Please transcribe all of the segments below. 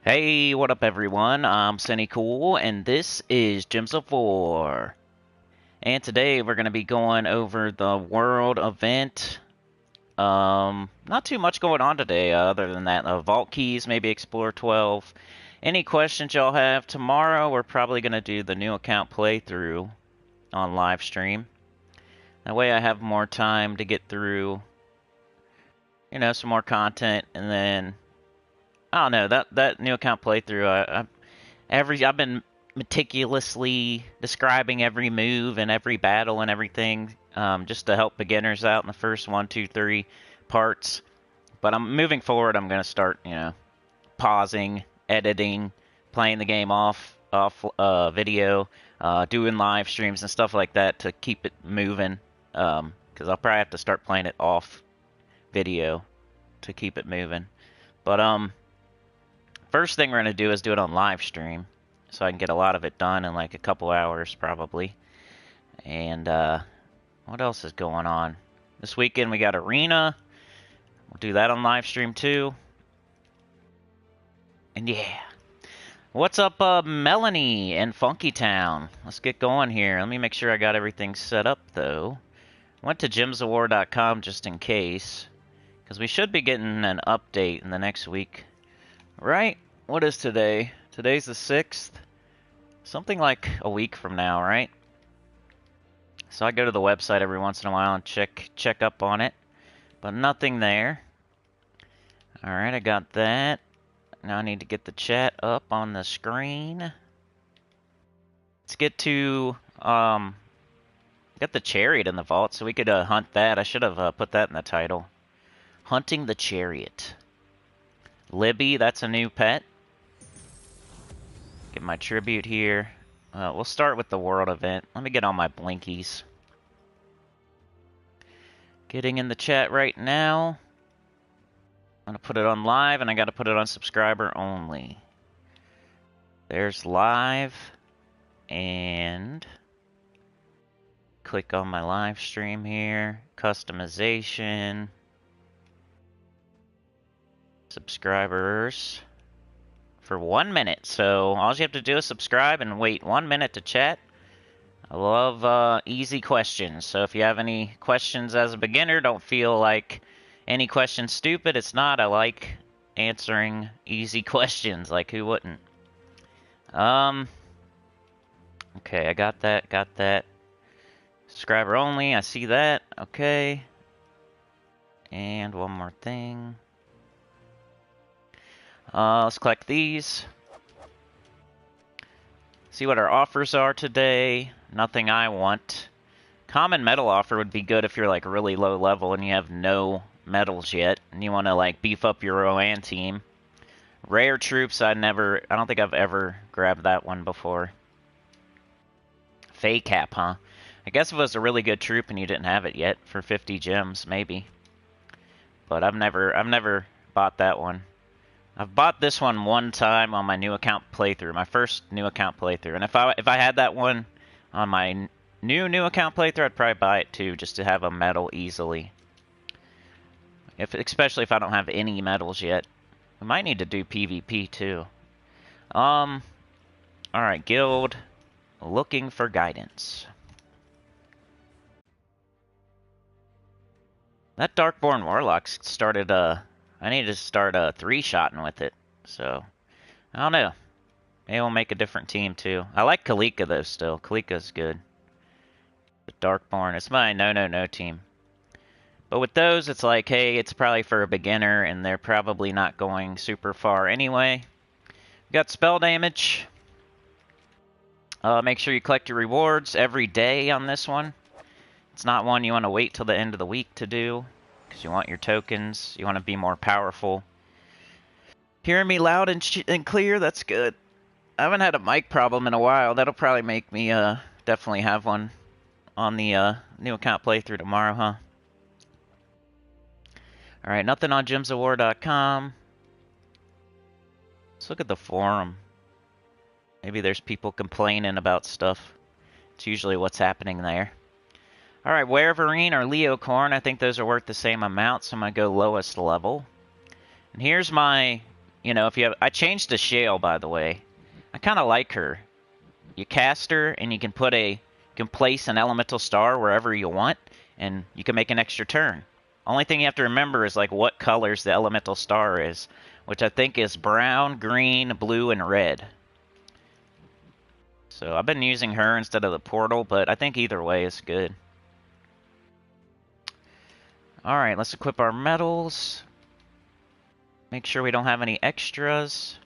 Hey, what up everyone? I'm Sinnycool, and this is Gems of War. And today we're going to be going over the world event. Not too much going on today other than that. Vault keys, maybe Explore 12. Any questions y'all have? Tomorrow we're probably going to do the new account playthrough on Livestream. That way I have more time to get through, some more content, and then I don't know, that new account playthrough, I've been meticulously describing every move and every battle and everything, just to help beginners out in the first 1, 2, 3 parts. But I'm moving forward. I'm gonna start, pausing, editing, playing the game off video, doing live streams and stuff like that to keep it moving. Because I'll probably have to start playing it off video to keep it moving. But first thing we're gonna do is do it on live stream, so I can get a lot of it done in like a couple hours probably. And what else is going on? This weekend we got Arena. We'll do that on live stream too. And yeah. What's up, Melanie and Funky Town? Let's get going here. Let me make sure I got everything set up though. Went to gemsofwar.com just in case, because we should be getting an update in the next week. Right? What is today? Today's the 6th. Something like a week from now, right? So I go to the website every once in a while and check up on it. But nothing there. Alright, I got that. Now I need to get the chat up on the screen. Let's get to, got the chariot in the vault, so we could hunt that. I should have put that in the title. Hunting the chariot. Libby, that's a new pet. Get my tribute here. We'll start with the world event. Let me get all my blinkies. Getting in the chat right now. I'm going to put it on live, and I got to put it on subscriber only. There's live. And click on my live stream here. Customization. Subscribers. For 1 minute. So all you have to do is subscribe and wait 1 minute to chat. I love easy questions. So if you have any questions as a beginner, don't feel like any question's stupid. It's not. I like answering easy questions. Like, who wouldn't? Okay, I got that. Subscriber only. I see that. Okay. And one more thing. Let's collect these. See what our offers are today. Nothing I want. Common medal offer would be good if you're like really low level and you have no medals yet and you want to like beef up your Rowan team. Rare troops, I don't think I've ever grabbed that one before. Fey cap, huh? I guess if it was a really good troop and you didn't have it yet for 50 gems, maybe. But I've never bought that one. I've bought this one time on my new account playthrough, my first new account playthrough. And if I had that one on my new account playthrough, I'd probably buy it too, just to have a medal easily. Especially if I don't have any medals yet. We might need to do PvP too. Alright, guild. Looking for guidance. That Darkborn Warlock started, I need to start 3-shotting with it, so I don't know. Maybe we'll make a different team too. I like Kalika though still. Kalika's good. The Darkborn, it's my no team. But with those, it's like, hey, it's probably for a beginner, and they're probably not going super far anyway. We got spell damage. Make sure you collect your rewards every day on this one. It's not one you want to wait till the end of the week to do, because you want your tokens, you want to be more powerful. Hearing me loud and clear, that's good. I haven't had a mic problem in a while. That'll probably make me definitely have one on the new account playthrough tomorrow, huh? Alright, nothing on gemsofwar.com. Let's look at the forum. Maybe there's people complaining about stuff. It's usually what's happening there. Alright, Werverine or Leocorn, I think those are worth the same amount, so I'm going to go lowest level. And here's my, you know, if you have... I changed to Shale, by the way. I kind of like her. You cast her, and you can put a... You can place an elemental star wherever you want, and you can make an extra turn. Only thing you have to remember is, like, what colors the elemental star is, which I think is brown, green, blue, and red. So I've been using her instead of the portal, but I think either way is good. Alright, let's equip our medals. Make sure we don't have any extras.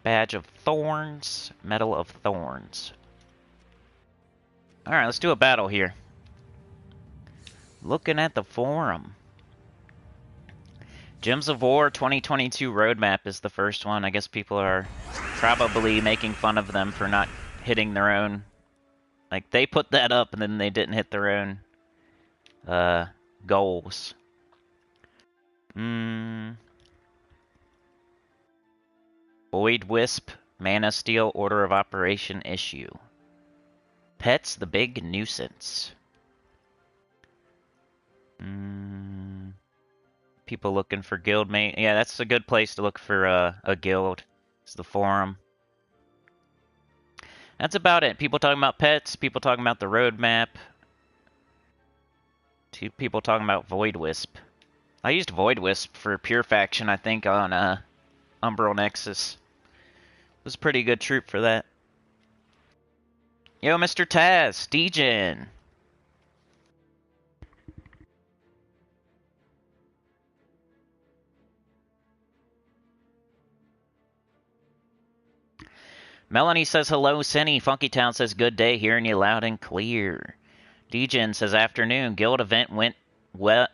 Badge of Thorns, Medal of Thorns. Alright, let's do a battle here. Looking at the forum. Gems of War 2022 roadmap is the first one. I guess people are probably making fun of them for not hitting their own... Like, they put that up and then they didn't hit their own goals. Void Wisp, Mana Steel, Order of Operation issue. Pets the big nuisance. People looking for guild mate. Yeah, that's a good place to look for a guild. It's the forum. That's about it. People talking about pets, people talking about the roadmap. Two people talking about Void Wisp. I used Void Wisp for Pure Faction, I think, on Umbral Nexus. It was a pretty good troop for that. Yo, Mr. Taz, Degen. Melanie says hello, Cinny. Funkytown says good day, hearing you loud and clear. Degen says afternoon. Guild event went with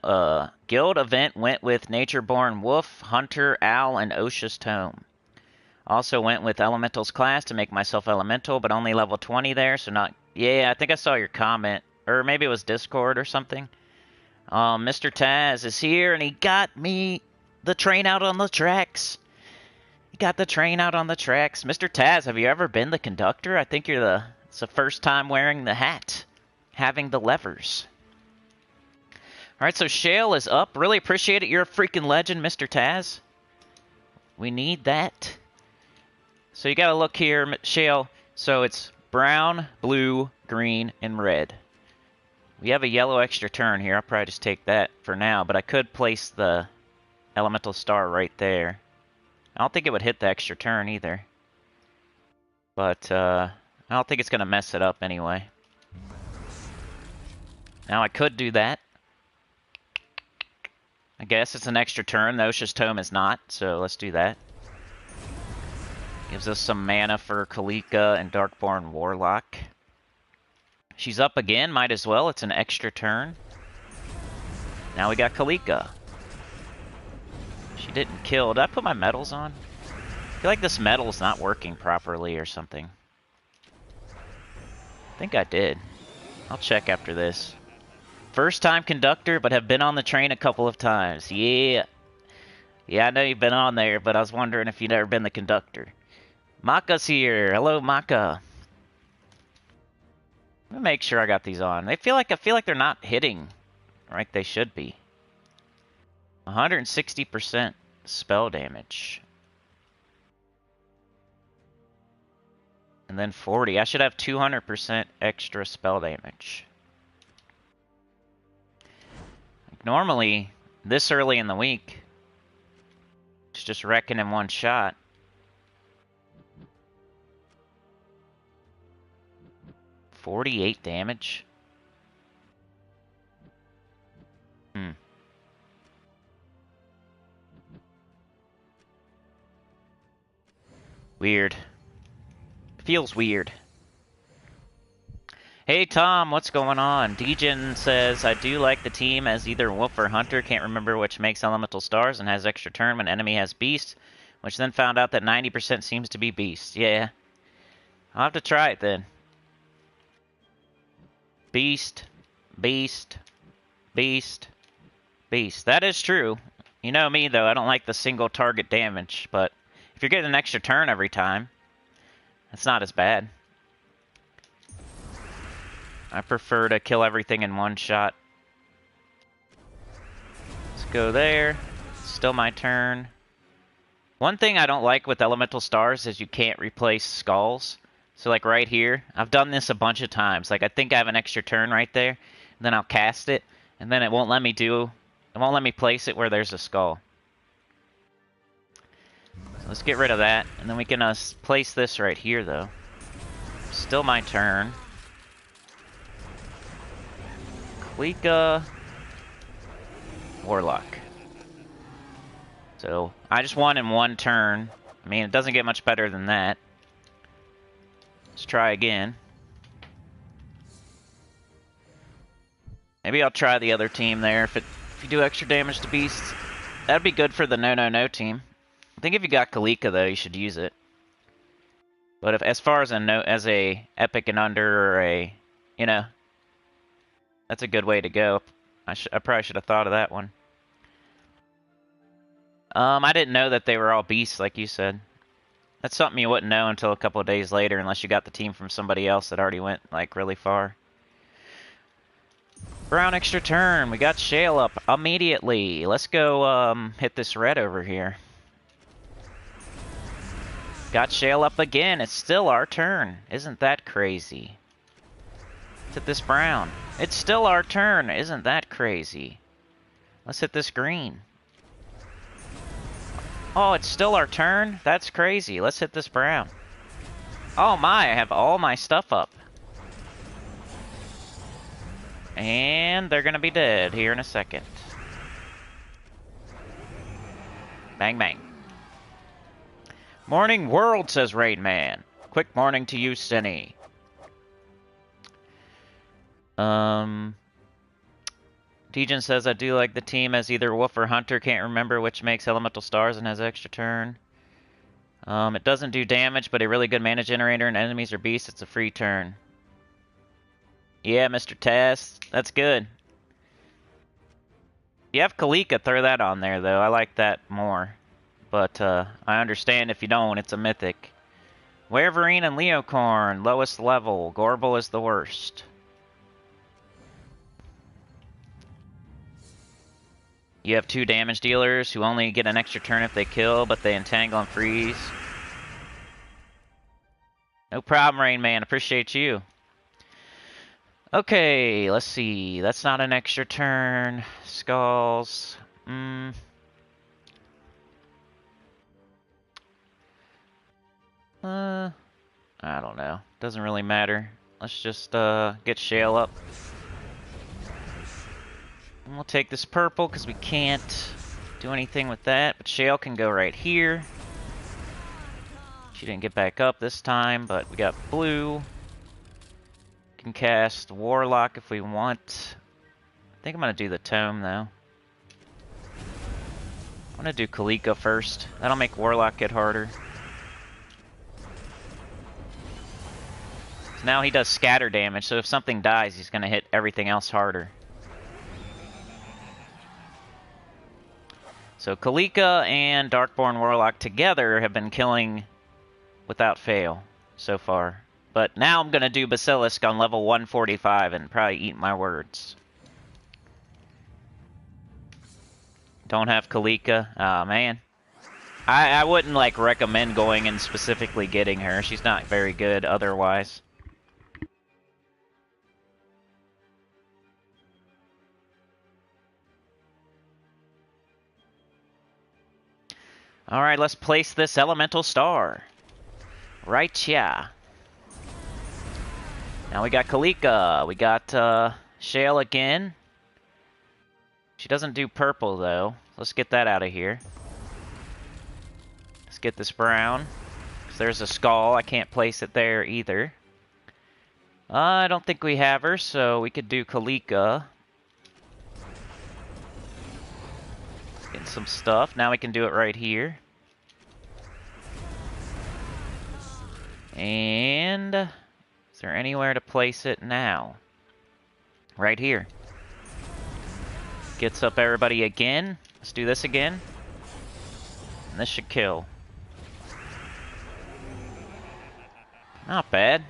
Natureborn Wolf, Hunter, Owl, and Osha's Tome. Also went with Elementals class to make myself Elemental, but only level 20 there, so not... Yeah, I think I saw your comment. Or maybe it was Discord or something. Mr. Taz is here, and he got me the train out on the tracks. He got the train out on the tracks. Mr. Taz, have you ever been the conductor? I think you're it's the first time wearing the hat. Having the levers. Alright, so Shale is up. Really appreciate it. You're a freaking legend, Mr. Taz. We need that. So you gotta look here, Shale. So it's brown, blue, green, and red. We have a yellow extra turn here. I'll probably just take that for now, but I could place the elemental star right there. I don't think it would hit the extra turn either. But I don't think it's gonna mess it up anyway. Now I could do that. I guess it's an extra turn. The Osha's Tome is not, so let's do that. Gives us some mana for Kalika and Darkborn Warlock. She's up again, might as well. It's an extra turn. Now we got Kalika. She didn't kill. Did I put my medals on? I feel like this medal's not working properly or something. I think I did. I'll check after this. First time conductor, but have been on the train a couple of times. Yeah. Yeah, I know you've been on there, but I was wondering if you'd ever been the conductor. Maka's here. Hello, Maka. Let me make sure I got these on. I feel like they're not hitting like they should be. 160% spell damage. And then 40. I should have 200% extra spell damage. Normally, this early in the week, it's just wrecking in one shot. $48 damage. Weird. Feels weird. Hey Tom, what's going on? Degen says, I do like the team as either Wolf or Hunter, can't remember which makes elemental stars and has extra turn when enemy has Beast, which then found out that 90% seems to be Beast. Yeah. I'll have to try it then. Beast, Beast, Beast, Beast. That is true. You know me though, I don't like the single target damage, but if you're getting an extra turn every time, that's not as bad. I prefer to kill everything in one shot. Let's go there. Still my turn. One thing I don't like with elemental stars is you can't replace skulls. So like right here, I've done this a bunch of times. Like I think I have an extra turn right there, and then I'll cast it, and then it won't let me place it where there's a skull. So let's get rid of that, and then we can place this right here though. Still my turn. Kalika, Warlock. So I just won in one turn. I mean, it doesn't get much better than that. Let's try again. Maybe I'll try the other team there. If you do extra damage to beasts, that'd be good for the no team. I think if you got Kalika though, you should use it. But if as far as a epic and under or a, you know, that's a good way to go. I probably should have thought of that one. I didn't know that they were all beasts, like you said. That's something you wouldn't know until a couple of days later, unless you got the team from somebody else that already went, like, really far. Brown extra turn. We got Shale up immediately. Let's go hit this red over here. Got Shale up again. It's still our turn. Isn't that crazy? Let's hit this brown. It's still our turn. Isn't that crazy? Let's hit this green. Oh, it's still our turn? That's crazy. Let's hit this brown. Oh my, I have all my stuff up. And they're gonna be dead here in a second. Bang, bang. Morning world, says Rain Man. Quick morning to you, Sinny. Tejan says, I do like the team as either Wolf or Hunter. Can't remember which makes elemental stars and has extra turn. It doesn't do damage, but a really good mana generator and enemies or beasts, it's a free turn. Yeah, Mr. Tess, that's good. You have Kalika, throw that on there, though. I like that more. But I understand if you don't, it's a mythic. Werverine and Leocorn, lowest level. Gorbel is the worst. You have 2 damage dealers who only get an extra turn if they kill, but they entangle and freeze. No problem, Rain Man. Appreciate you. Okay, let's see. That's not an extra turn. Skulls. I don't know. Doesn't really matter. Let's just get Shale up. And we'll take this purple because we can't do anything with that. But Shale can go right here. She didn't get back up this time, but we got blue. Can cast Warlock if we want. I think I'm going to do the Tome, though. I'm going to do Kalika first. That'll make Warlock get harder. So now he does scatter damage, so if something dies, he's going to hit everything else harder. So Kalika and Darkborn Warlock together have been killing without fail so far. But now I'm going to do Basilisk on level 145 and probably eat my words. Don't have Kalika. Aw, man. I wouldn't, like, recommend going and specifically getting her. She's not very good otherwise. Alright, let's place this elemental star. Right here. Now we got Kalika. We got Shale again. She doesn't do purple, though. Let's get that out of here. Let's get this brown. 'Cause there's a skull. I can't place it there either. I don't think we have her, so we could do Kalika. Getting some stuff. Now we can do it right here. And is there anywhere to place it now? Right here. Gets up everybody again. Let's do this again. And this should kill. Not bad.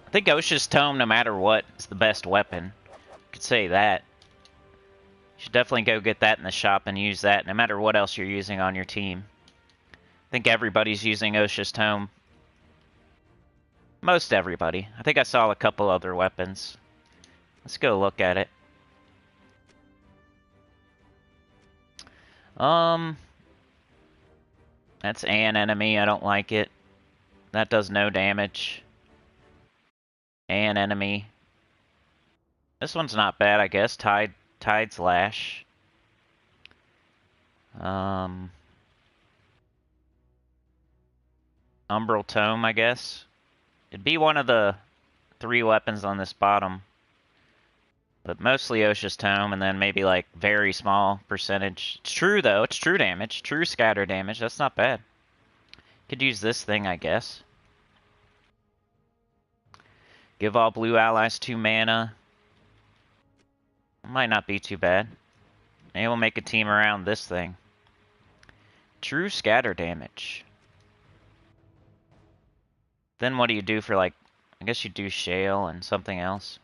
I think Osha's Tome, no matter what, is the best weapon. Could say that. You should definitely go get that in the shop and use that, no matter what else you're using on your team. I think everybody's using Osha's Tome. Most everybody. I think I saw a couple other weapons. Let's go look at it. That's an enemy. I don't like it. That does no damage. An enemy. This one's not bad, I guess. Tide's Lash. Umbral Tome, I guess. It'd be one of the 3 weapons on this bottom. But mostly Osha's Tome, and then maybe like very small percentage. It's true though, it's true damage. True scatter damage, that's not bad. Could use this thing, I guess. Give all blue allies 2 mana. Might not be too bad. Maybe we'll make a team around this thing. True scatter damage. Then what do you do for like, I guess you do Shale and something else.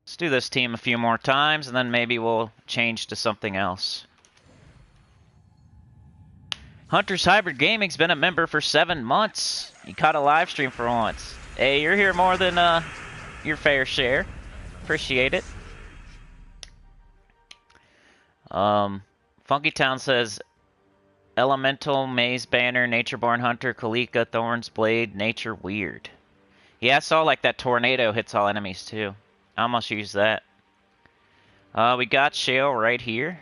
Let's do this team a few more times and then maybe we'll change to something else. Hunter's Hybrid Gaming's been a member for 7 months. You caught a live stream for once. Hey, you're here more than your fair share. Appreciate it. Funky Town says Elemental, Maze Banner, Natureborn Hunter, Kalika, Thorn's Blade, Nature Weird. Yeah, I saw like that tornado hits all enemies too. I almost used that. We got Shale right here.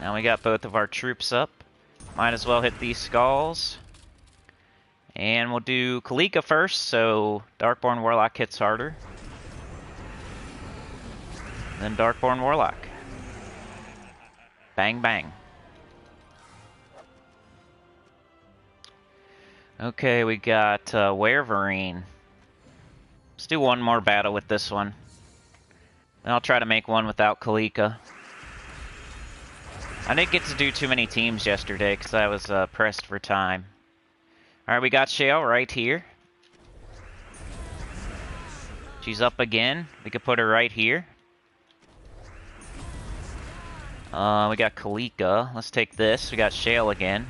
Now we got both of our troops up. Might as well hit these skulls. And we'll do Kalika first, so Darkborn Warlock hits harder. Then Darkborn Warlock. Bang, bang. Okay, we got Werverine. Let's do one more battle with this one. Then I'll try to make one without Kalika. I didn't get to do too many teams yesterday because I was pressed for time. Alright, we got Shale right here. She's up again. We could put her right here. We got Kalika. Let's take this. We got Shale again.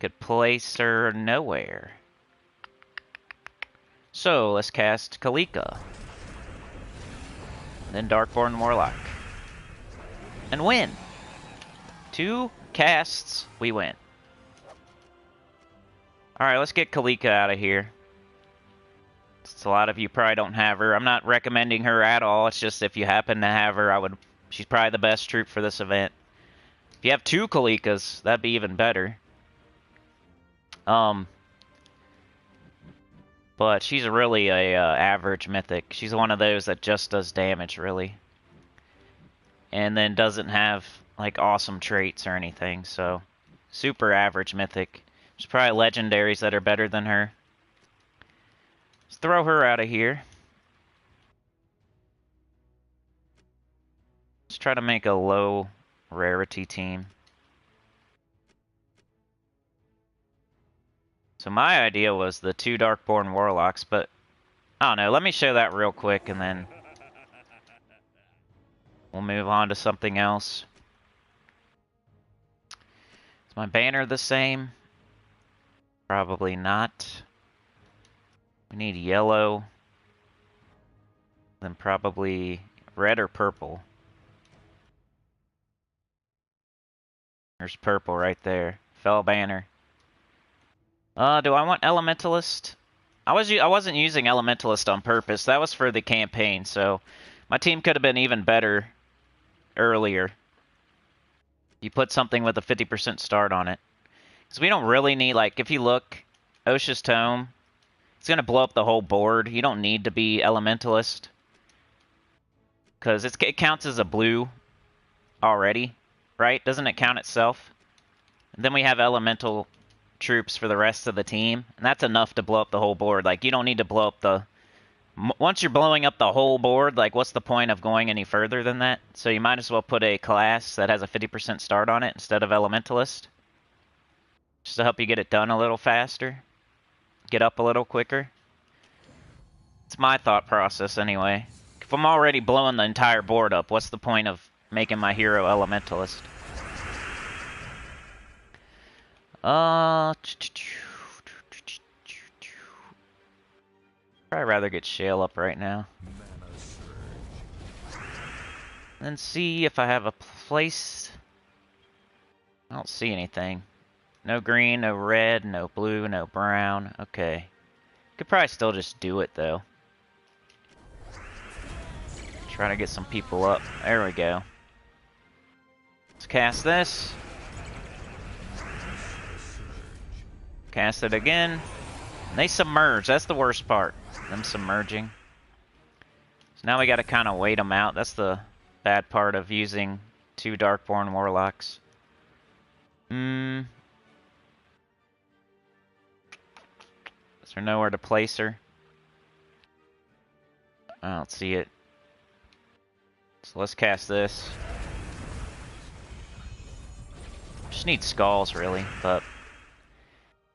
Could place her nowhere. So, let's cast Kalika. Then Darkborn Warlock. And win! 2 casts, we win. Alright, let's get Kalika out of here. Since a lot of you probably don't have her. I'm not recommending her at all. It's just if you happen to have her, she's probably the best troop for this event. If you have 2 Kalikas, that'd be even better. But she's really a average mythic. She's one of those that just does damage, really. And then doesn't have like awesome traits or anything, so super average mythic. There's probably legendaries that are better than her. Let's throw her out of here. Let's try to make a low rarity team. So my idea was the 2 Darkborn Warlocks, but I don't know. Let me show that real quick and then we'll move on to something else. Is my banner the same? Probably not. We need yellow. Then probably red or purple. There's purple right there. Fell banner. Do I want Elementalist? I wasn't using Elementalist on purpose. That was for the campaign, so my team could have been even better earlier. You put something with a 50% start on it. Because we don't really need, like, if you look, Osha's Tome, it's going to blow up the whole board. You don't need to be Elementalist. Because it counts as a blue already, right? Doesn't it count itself? And then we have Elemental troops for the rest of the team, and that's enough to blow up the whole board. Like, you don't need to blow up the... Once you're blowing up the whole board, like, what's the point of going any further than that? So you might as well put a class that has a 50% start on it instead of Elementalist. Just to help you get it done a little faster. Get up a little quicker. It's my thought process, anyway. If I'm already blowing the entire board up, what's the point of making my hero Elementalist. Probably rather get Shale up right now. Then see if I have a place. I don't see anything. No green, no red, no blue, no brown. Okay. Could probably still just do it though. Try to get some people up. There we go. Let's cast this. Cast it again. And they submerge. That's the worst part. Them submerging. So now we gotta kind of wait them out. That's the bad part of using 2 Darkborn Warlocks. Is there nowhere to place her? I don't see it. So let's cast this. Just need skulls, really, but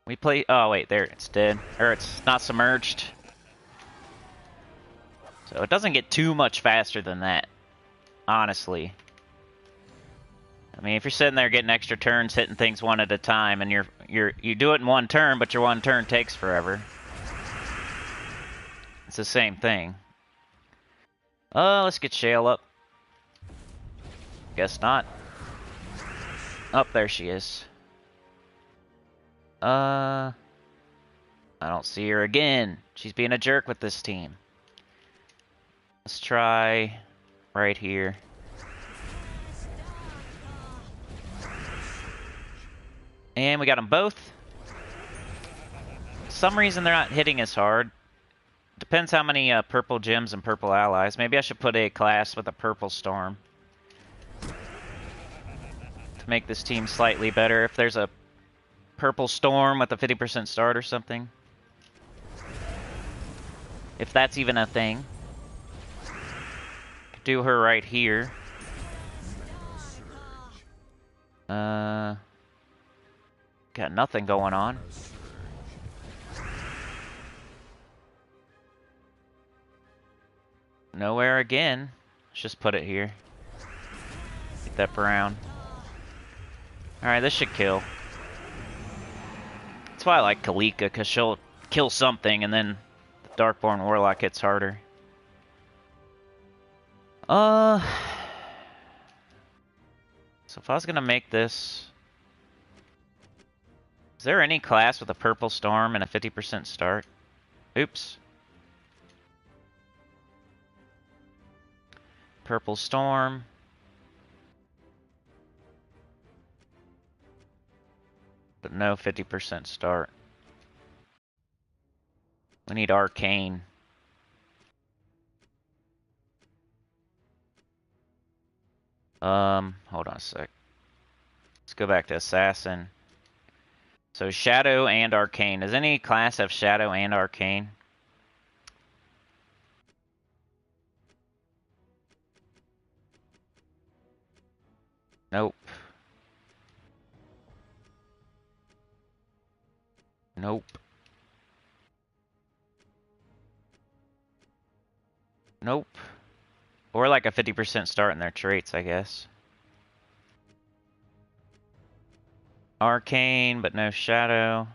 we play. Oh wait, there it's dead, or it's not submerged. So it doesn't get too much faster than that, honestly. I mean, if you're sitting there getting extra turns, hitting things one at a time, and you do it in 1 turn, but your 1 turn takes forever. It's the same thing. Let's get Shale up. Guess not. Up there she is. I don't see her again. She's being a jerk with this team. Let's try right here. And we got them both. For some reason they're not hitting as hard. Depends how many purple gems and purple allies. Maybe I should put a class with a purple storm. To make this team slightly better. If there's a purple storm with a 50% start or something. If that's even a thing. Could do her right here. Got nothing going on. Nowhere again. Let's just put it here. Get that brown. Alright, this should kill. That's why I like Kalika, because she'll kill something and then the Darkborn Warlock hits harder. So if I was gonna make this... Is there any class with a purple storm and a 50% start? Oops. Purple storm. But no 50% start. We need arcane. Hold on a sec. Let's go back to assassin. So shadow and arcane. Does any class have shadow and arcane? Nope. Nope. Nope. Or like a 50% start in their traits, I guess. Arcane, but no shadow.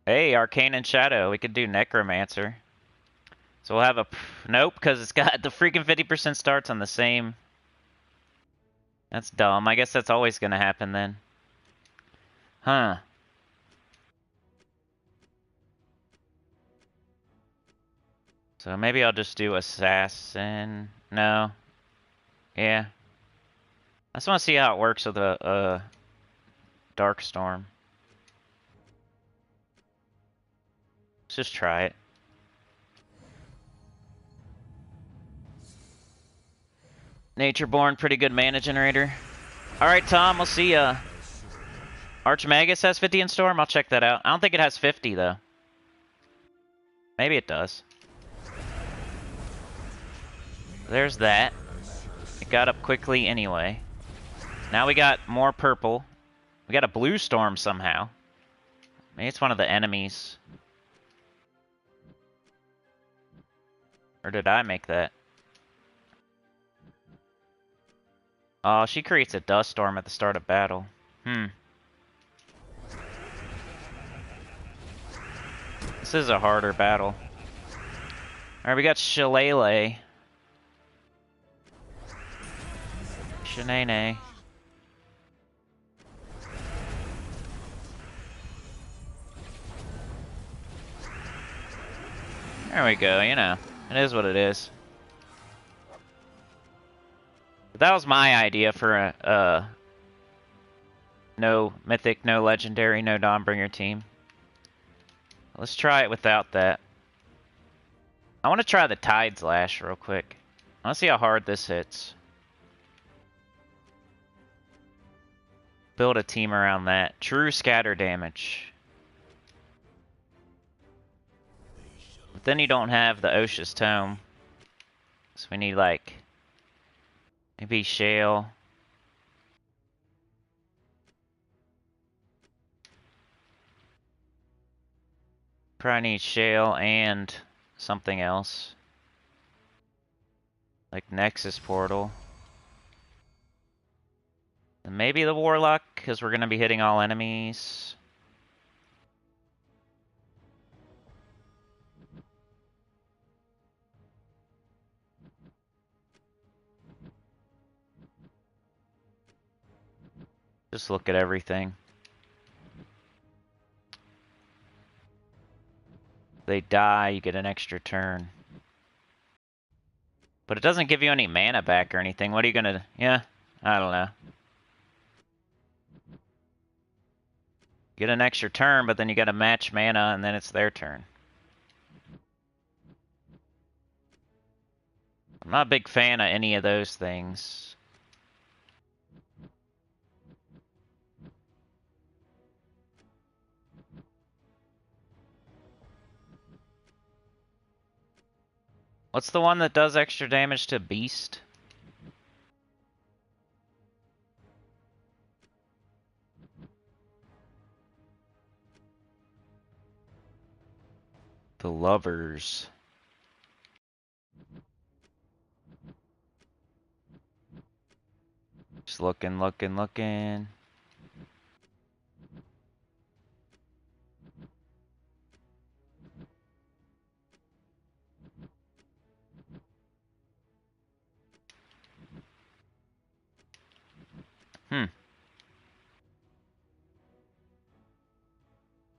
Hey, arcane and shadow. We could do necromancer. So we'll have a... Nope, because it's got the freaking 50% starts on the same... That's dumb. I guess that's always going to happen then. Huh. So maybe I'll just do assassin. No. Yeah. I just want to see how it works with a dark storm. Let's just try it. Natureborn, pretty good mana generator. Alright, Tom, we'll see ya. Archmagus has 50 in Storm? I'll check that out. I don't think it has 50, though. Maybe it does. There's that. It got up quickly anyway. Now we got more purple. We got a blue storm somehow. Maybe it's one of the enemies. Or did I make that? Oh, she creates a dust storm at the start of battle. This is a harder battle. Alright, we got Shillelagh. Shanae. There we go, you know. It is what it is. But that was my idea for a no mythic, no legendary, no Dawnbringer team. Let's try it without that. I want to try the Tide Slash real quick. I want to see how hard this hits. Build a team around that. True scatter damage. But then you don't have the Osha's Tome. So we need like maybe Shale. Probably need Shale and something else. Like Nexus Portal. And maybe the Warlock, because we're going to be hitting all enemies. Just look at everything. They die, you get an extra turn. But it doesn't give you any mana back or anything. What are you gonna... Yeah, I don't know. Get an extra turn, but then you gotta match mana, and then it's their turn. I'm not a big fan of any of those things. What's the one that does extra damage to Beast? The Lovers. Just looking.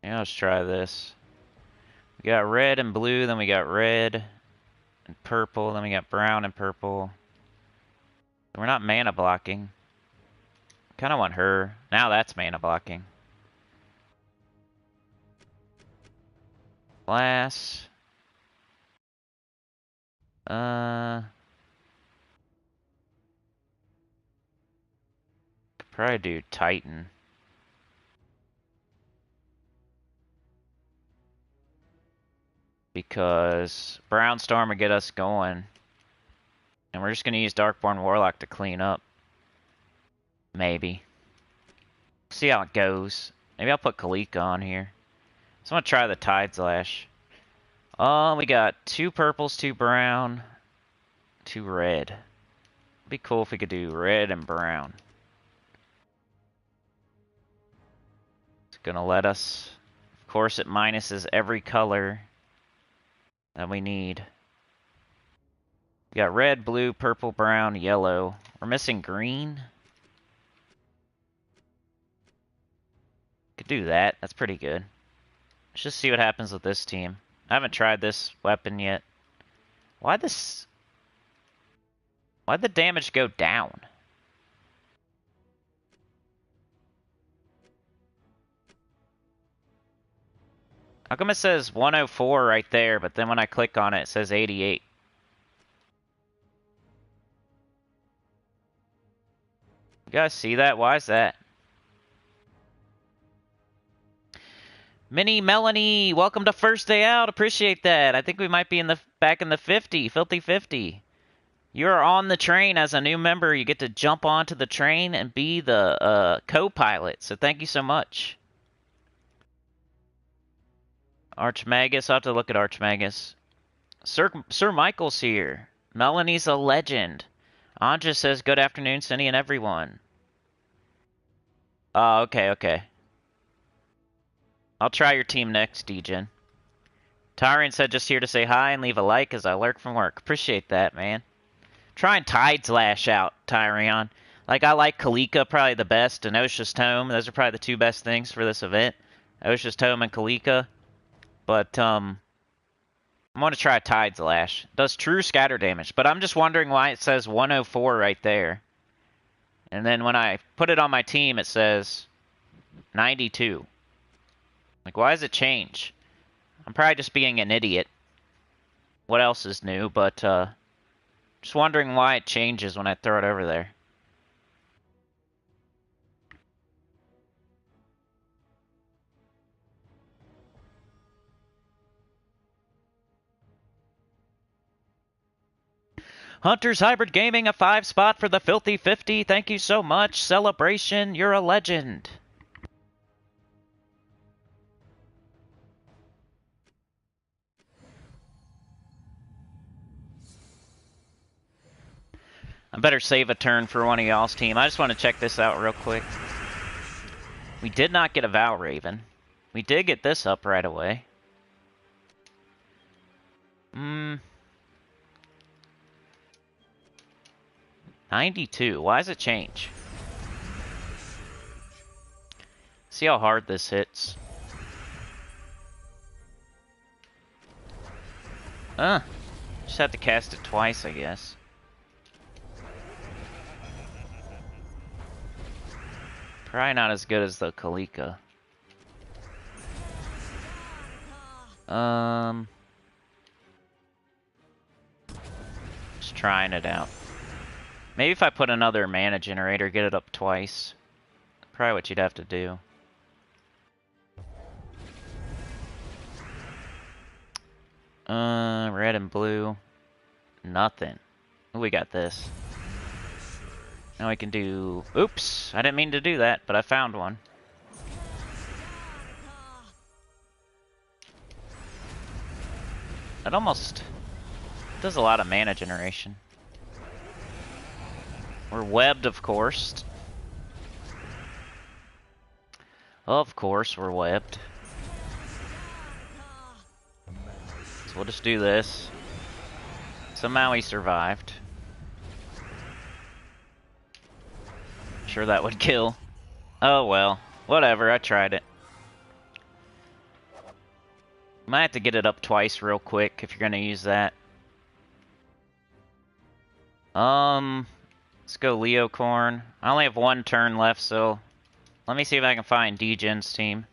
Yeah, let's try this. We got red and blue, then we got red and purple, then we got brown and purple. We're not mana blocking. Kinda want her. Now that's mana blocking. Glass. Could probably do Titan. Because Brown Storm will get us going. And we're just going to use Darkborn Warlock to clean up. Maybe. See how it goes. Maybe I'll put Kalika on here. So I'm going to try the Tide Slash. We got 2 purples, 2 brown, 2 red. It'd be cool if we could do red and brown. It's going to let us... Of course, it minuses every color that we need. We got red, blue, purple, brown, yellow. We're missing green. Could do that. That's pretty good. Let's just see what happens with this team. I haven't tried this weapon yet. Why'd the damage go down? How come it says 104 right there, but then when I click on it, it says 88? You guys see that? Why is that? Mini Melanie, welcome to First Day Out. Appreciate that. I think we might be back in the 50, Filthy 50. You're on the train as a new member. You get to jump onto the train and be the co-pilot. So thank you so much. Archmagus, I'll have to look at Archmagus. Sir Michael's here. Melanie's a legend. Anja says, good afternoon, Cindy and everyone. Oh, okay, okay. I'll try your team next, Degen. Tyrion said, just here to say hi and leave a like as I lurk from work. Appreciate that, man. Try and Tides Lash out, Tyrion. Like, I like Kalika probably the best, and Osha's Tome. Those are probably the two best things for this event. Osha's Tome and Kalika. But, I'm going to try Tides Lash. Does true scatter damage, but I'm just wondering why it says 104 right there. And then when I put it on my team, it says 92. Like, why does it change? I'm probably just being an idiot. What else is new? But, just wondering why it changes when I throw it over there. Hunter's Hybrid Gaming, a 5-spot for the Filthy 50. Thank you so much. Celebration, you're a legend. I better save a turn for one of y'all's team. I just want to check this out real quick. We did not get a Vow Raven. We did get this up right away. 92. Why does it change? See how hard this hits. Just have to cast it twice, I guess. Probably not as good as the Kalika. Just trying it out. Maybe if I put another mana generator, get it up twice. Probably what you'd have to do. Red and blue. Nothing. Ooh, we got this. Now we can do... Oops! I didn't mean to do that, but I found one. It almost does a lot of mana generation. We're webbed, of course. Of course, we're webbed. So we'll just do this. Somehow he survived. Sure that would kill. Oh well. Whatever, I tried it. Might have to get it up twice real quick if you're gonna use that. Let's go Leo Corn. I only have one turn left, so let me see if I can find Degen's team.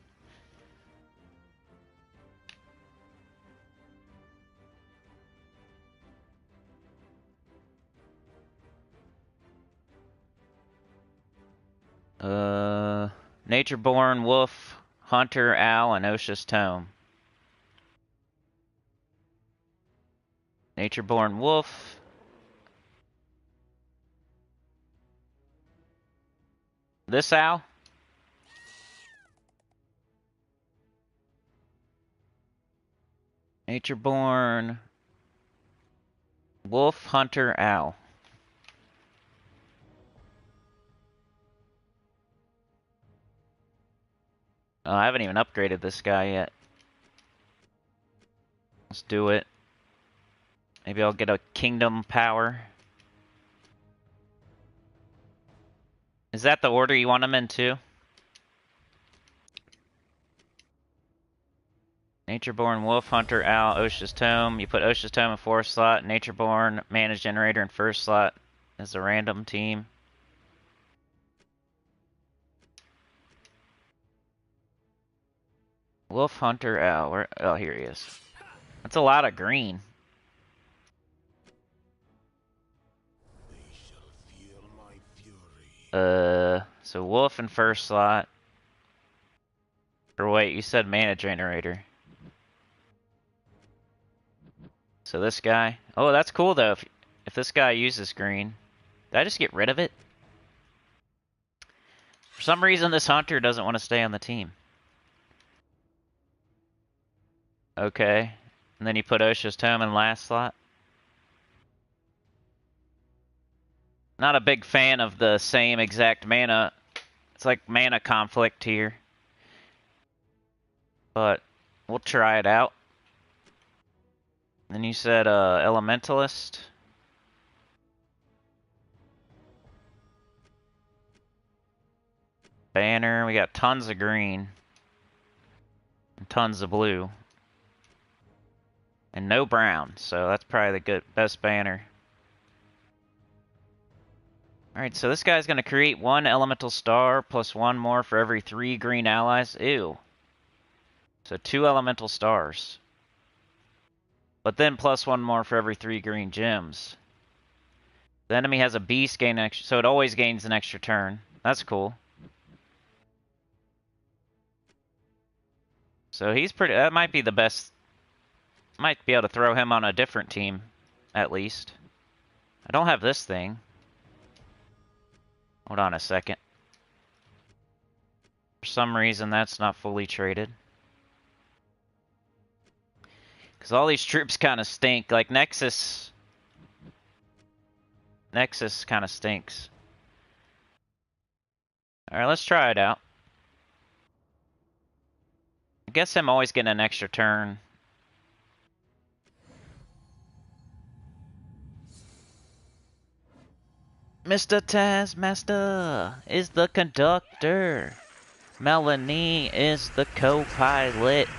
Natureborn, Wolf, Hunter, Owl, and Osha's Tome. Natureborn Wolf. This owl? Natureborn Wolf, Hunter, Owl. Oh, I haven't even upgraded this guy yet. Let's do it. Maybe I'll get a Kingdom Power. Is that the order you want them in too? Natureborn, Wolf, Hunter, Owl, Osha's Tome. You put Osha's Tome in 4th slot. Natureborn, Mana Generator in 1st slot as a random team. Wolf, Hunter, Owl. Where? Oh, here he is. That's a lot of green. So Wolf in 1st slot. Or wait, you said Mana Generator. So this guy. Oh, that's cool though. If this guy uses green. Did I just get rid of it? For some reason, this Hunter doesn't want to stay on the team. Okay. And then you put Osha's Tome in last slot. Not a big fan of the same exact mana. It's like mana conflict here. But we'll try it out. Then you said Elementalist. Banner. We got tons of green. And tons of blue. And no brown. So that's probably the best banner. Alright, so this guy's going to create 1 elemental star plus 1 more for every 3 green allies. Ew. So 2 elemental stars. But then plus 1 more for every 3 green gems. The enemy has a beast gain extra, so it always gains an extra turn. That's cool. So he's pretty, that might be the best. Might be able to throw him on a different team, at least. I don't have this thing. Hold on a second. For some reason, that's not fully traded. Because all these troops kind of stink. Like Nexus. Nexus kind of stinks. Alright, let's try it out. I guess I'm always getting an extra turn. Mr. Taskmaster is the conductor. Melanie is the co-pilot.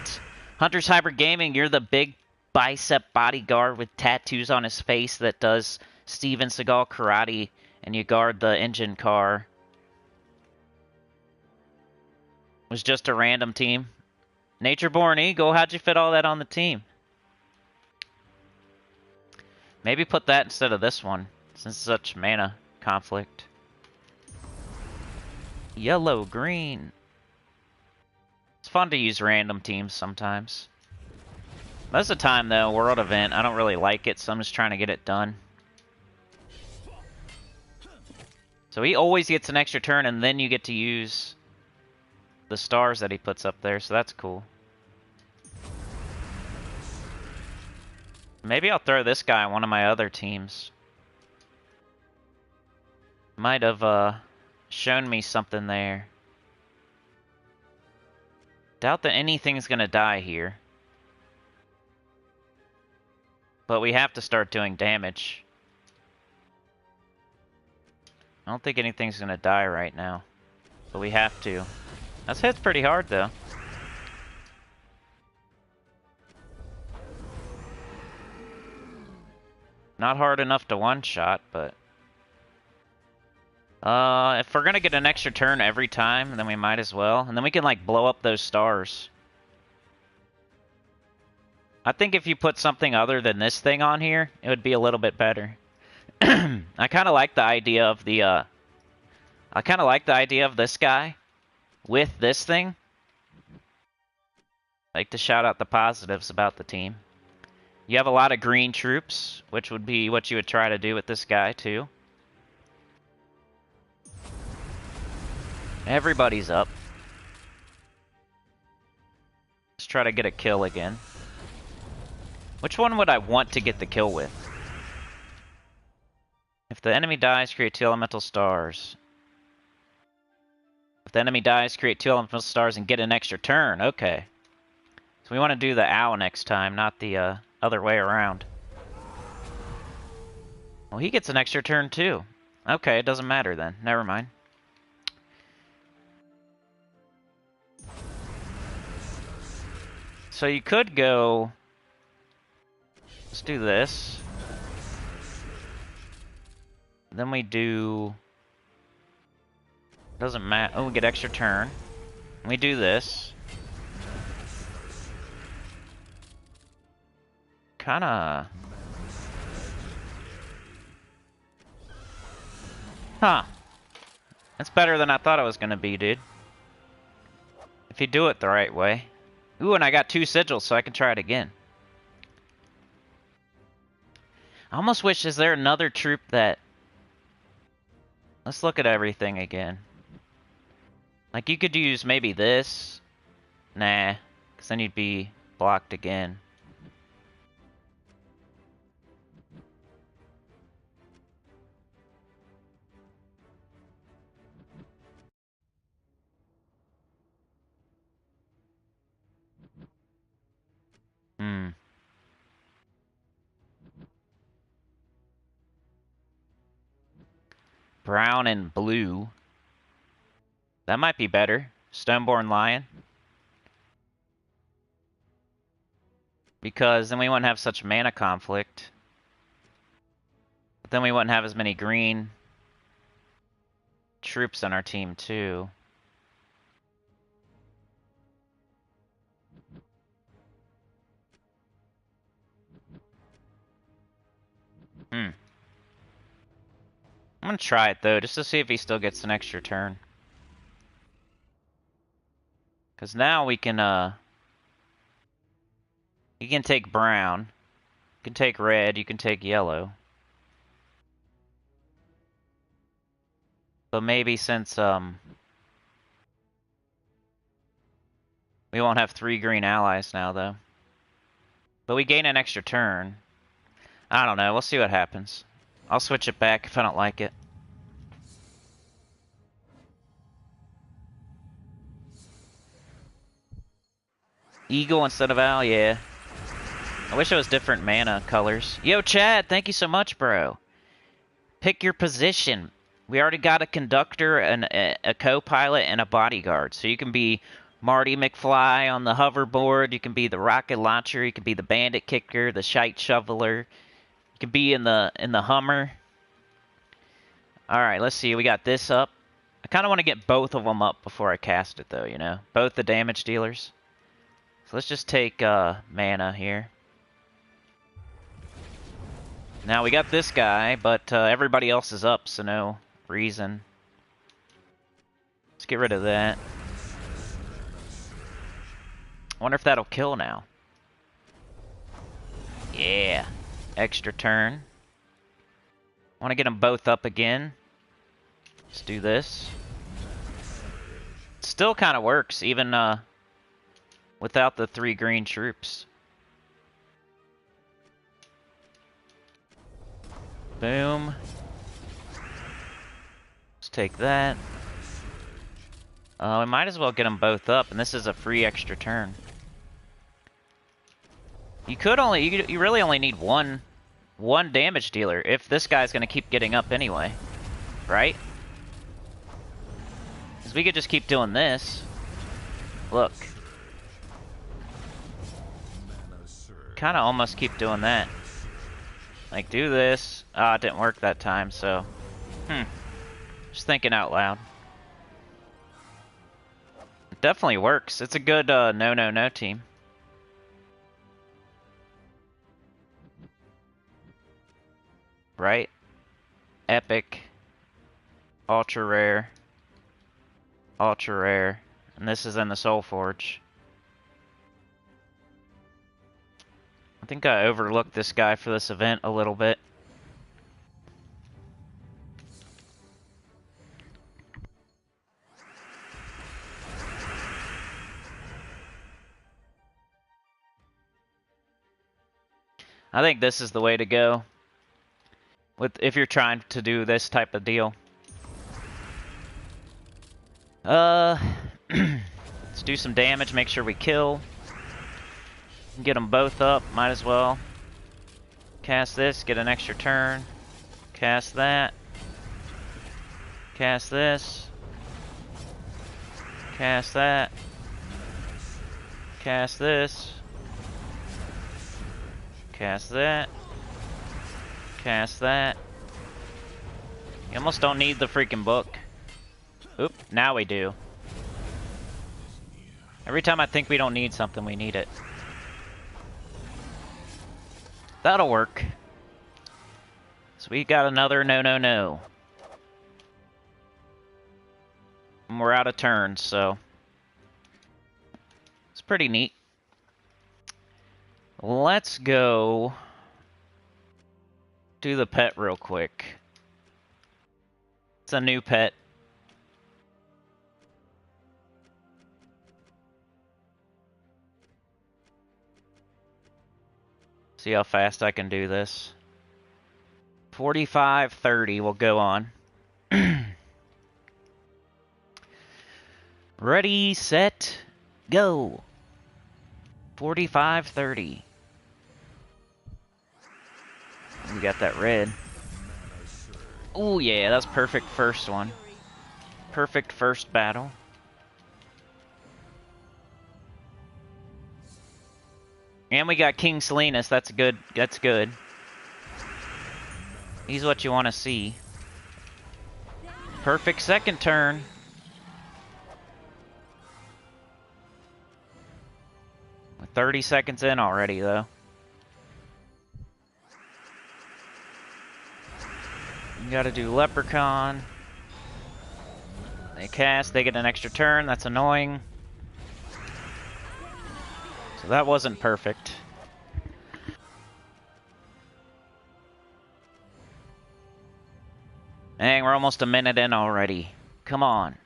Hunter's Hybrid Gaming, you're the big bicep bodyguard with tattoos on his face that does Steven Seagal karate, and you guard the engine car. Was just a random team. Natureborn Eagle, how'd you fit all that on the team? Maybe put that instead of this one, since it's such mana conflict. Yellow, green. It's fun to use random teams sometimes. Most of the time, though, World Event, I don't really like it, so I'm just trying to get it done. So he always gets an extra turn, and then you get to use the stars that he puts up there, so that's cool. Maybe I'll throw this guy on one of my other teams. Might have shown me something there. Doubt that anything's gonna die here. But we have to start doing damage. I don't think anything's gonna die right now. But we have to. That's hits pretty hard though. Not hard enough to one-shot, but... if we're gonna get an extra turn every time, then we might as well. And then we can, like, blow up those stars. I think if you put something other than this thing on here, it would be a little bit better. I kind of like the idea of the, I kind of like the idea of this guy with this thing. I like to shout out the positives about the team. You have a lot of green troops, which would be what you would try to do with this guy, too. Everybody's up. Let's try to get a kill again. Which one would I want to get the kill with? If the enemy dies, create 2 elemental stars. If the enemy dies, create 2 elemental stars and get an extra turn. Okay. So we want to do the owl next time, not the other way around. Well, he gets an extra turn too. Okay, it doesn't matter then. Never mind. So you could go... Let's do this. Then we do... Doesn't matter. Oh, we get extra turn. We do this. Kinda... Huh. That's better than I thought it was gonna be, dude. If you do it the right way. Ooh, and I got 2 sigils, so I can try it again. I almost wish, is there another troop that... Let's look at everything again. Like, you could use maybe this. Nah, because then you'd be blocked again. Brown and blue. That might be better. Stoneborn Lion. Because then we wouldn't have such mana conflict. But then we wouldn't have as many green troops on our team, too. I'm gonna try it, though, just to see if he still gets an extra turn. Because now we can, you can take brown, you can take red, you can take yellow. But maybe since, we won't have 3 green allies now, though. But we gain an extra turn. I don't know, we'll see what happens. I'll switch it back if I don't like it. Eagle instead of owl, yeah. I wish it was different mana colors. Yo, Chad, thank you so much, bro. Pick your position. We already got a conductor, a co-pilot, and a bodyguard. So you can be Marty McFly on the hoverboard. You can be the rocket launcher. You can be the bandit kicker, the shite shoveler. You can be in the Hummer. All right, let's see. We got this up. I kind of want to get both of them up before I cast it, though, you know? Both the damage dealers. So let's just take mana here. Now we got this guy, but everybody else is up, so no reason. Let's get rid of that. I wonder if that'll kill now. Yeah. Extra turn. I want to get them both up again. Let's do this. Still kind of works, even without the 3 green troops. Boom. Let's take that. We might as well get them both up, and this is a free extra turn. You really only need one damage dealer if this guy's gonna keep getting up anyway, right? Because we could just keep doing this. Look. Kind of almost keep doing that. Like, do this. Ah, it didn't work that time, so... Just thinking out loud. It definitely works. It's a good no team. Right? Epic. Ultra rare. Ultra rare. And this is in the Soul Forge. I think I overlooked this guy for this event a little bit. I think this is the way to go if you're trying to do this type of deal. Let's do some damage, make sure we kill. Get them both up, might as well. Cast this, get an extra turn. Cast that. Cast this. Cast that. Cast this. Cast that. Cast that. You almost don't need the freaking book. Oop, now we do. Every time I think we don't need something, we need it. That'll work. So we got another no. And we're out of turns, so it's pretty neat. Let's go do the pet real quick. It's a new pet. See how fast I can do this. 45:30 will go on. Ready, set, go. 45:30. We got that red. Oh yeah, that's perfect first one. Perfect first battle. And we got King Salinas. That's good. That's good. He's what you want to see. Perfect second turn. We're 30 seconds in already, though. You gotta do Leprechaun. They cast, they get an extra turn. That's annoying. So that wasn't perfect. Dang, we're almost a minute in already. Come on.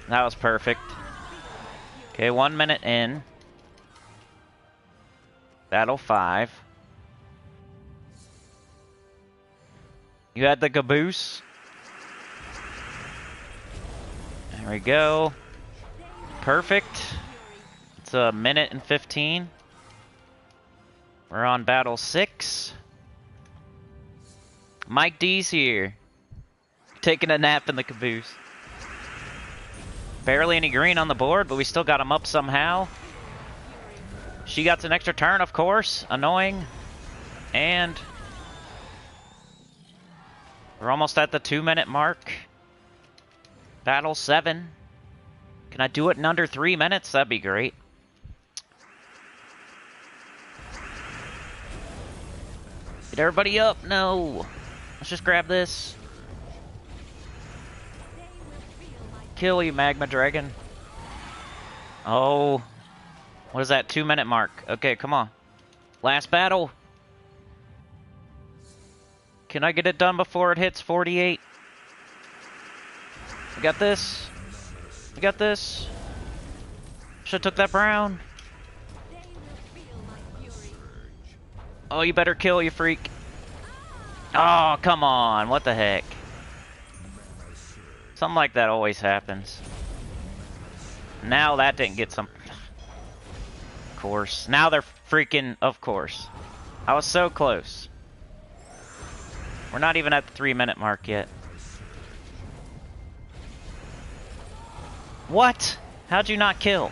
That was perfect. Okay, 1 minute in. Battle 5. You had the caboose. There we go. Perfect. It's a minute and 15. We're on battle 6. Mike D's here. Taking a nap in the caboose. Barely any green on the board, but we still got him up somehow. She got an extra turn, of course. Annoying. And we're almost at the 2-minute mark. Battle 7. Can I do it in under 3 minutes? That'd be great. Get everybody up. No. Let's just grab this. Kill you, Magma Dragon. Oh. What is that? 2-minute mark. Okay, come on. Last battle. Can I get it done before it hits 48? We got this. We got this. Should've took that brown. Oh, you better kill, you freak. Oh, come on. What the heck? Something like that always happens. Now that didn't get some... Of course. Now they're freaking... Of course. I was so close. We're not even at the 3-minute mark yet. What? How'd you not kill?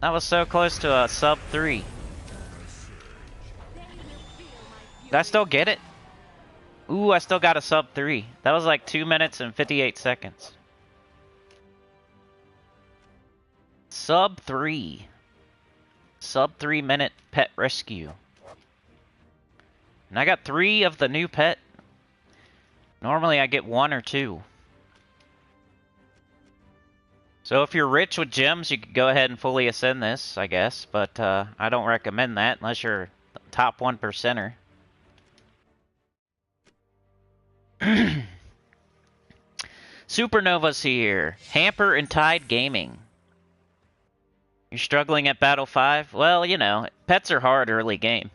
That was so close to a sub 3. Did I still get it? Ooh, I still got a sub 3. That was like 2 minutes and 58 seconds. Sub 3. Sub 3-minute pet rescue. And I got 3 of the new pet. Normally I get 1 or 2. So if you're rich with gems, you could go ahead and fully ascend this, I guess. But I don't recommend that unless you're top 1%er. Supernova's here. Hamper and Tide Gaming. You're struggling at Battle 5? Well, you know, pets are hard early game.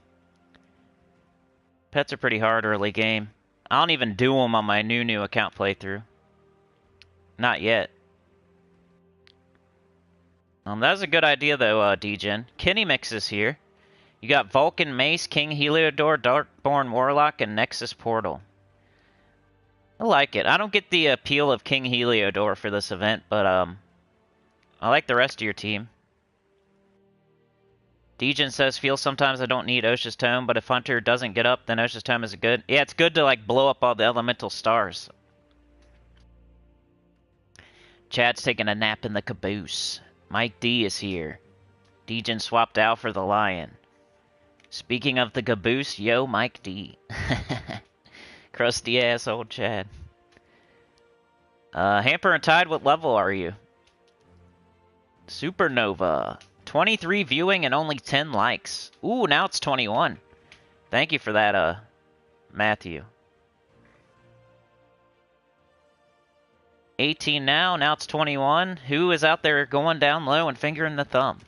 Pets are pretty hard early game. I don't even do them on my new account playthrough. Not yet. That was a good idea, though, D-Gen. Kenny Mix is here. You got Vulcan Mace, King Heliodor, Darkborn Warlock, and Nexus Portal. I like it. I don't get the appeal of King Heliodor for this event, but I like the rest of your team. D-Gen says, feel sometimes I don't need Osha's Tome, but if Hunter doesn't get up, then Osha's Tome is good. Yeah, it's good to, like, blow up all the elemental stars. Chad's taking a nap in the caboose. Mike D is here. D-Gen swapped out for the lion. Speaking of the caboose, yo, Mike D. Crusty ass old Chad. Hamper and Tide, what level are you? Supernova. 23 viewing and only 10 likes. Ooh, now it's 21. Thank you for that, Matthew. 18 now it's 21. Who is out there going down low and fingering the thumb?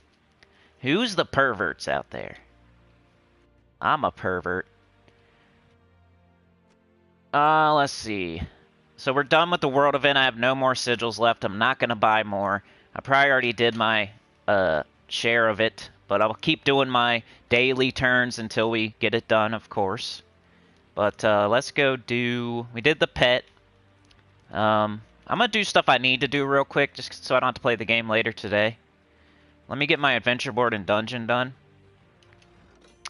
Who's the perverts out there? I'm a pervert. Let's see. So we're done with the world event. I have no more sigils left. I'm not going to buy more. I probably already did my share of it, but I'll keep doing my daily turns until we get it done, of course. But let's go do... We did the pet. I'm going to do stuff I need to do real quick, just so I don't have to play the game later today. Let me get my adventure board and dungeon done.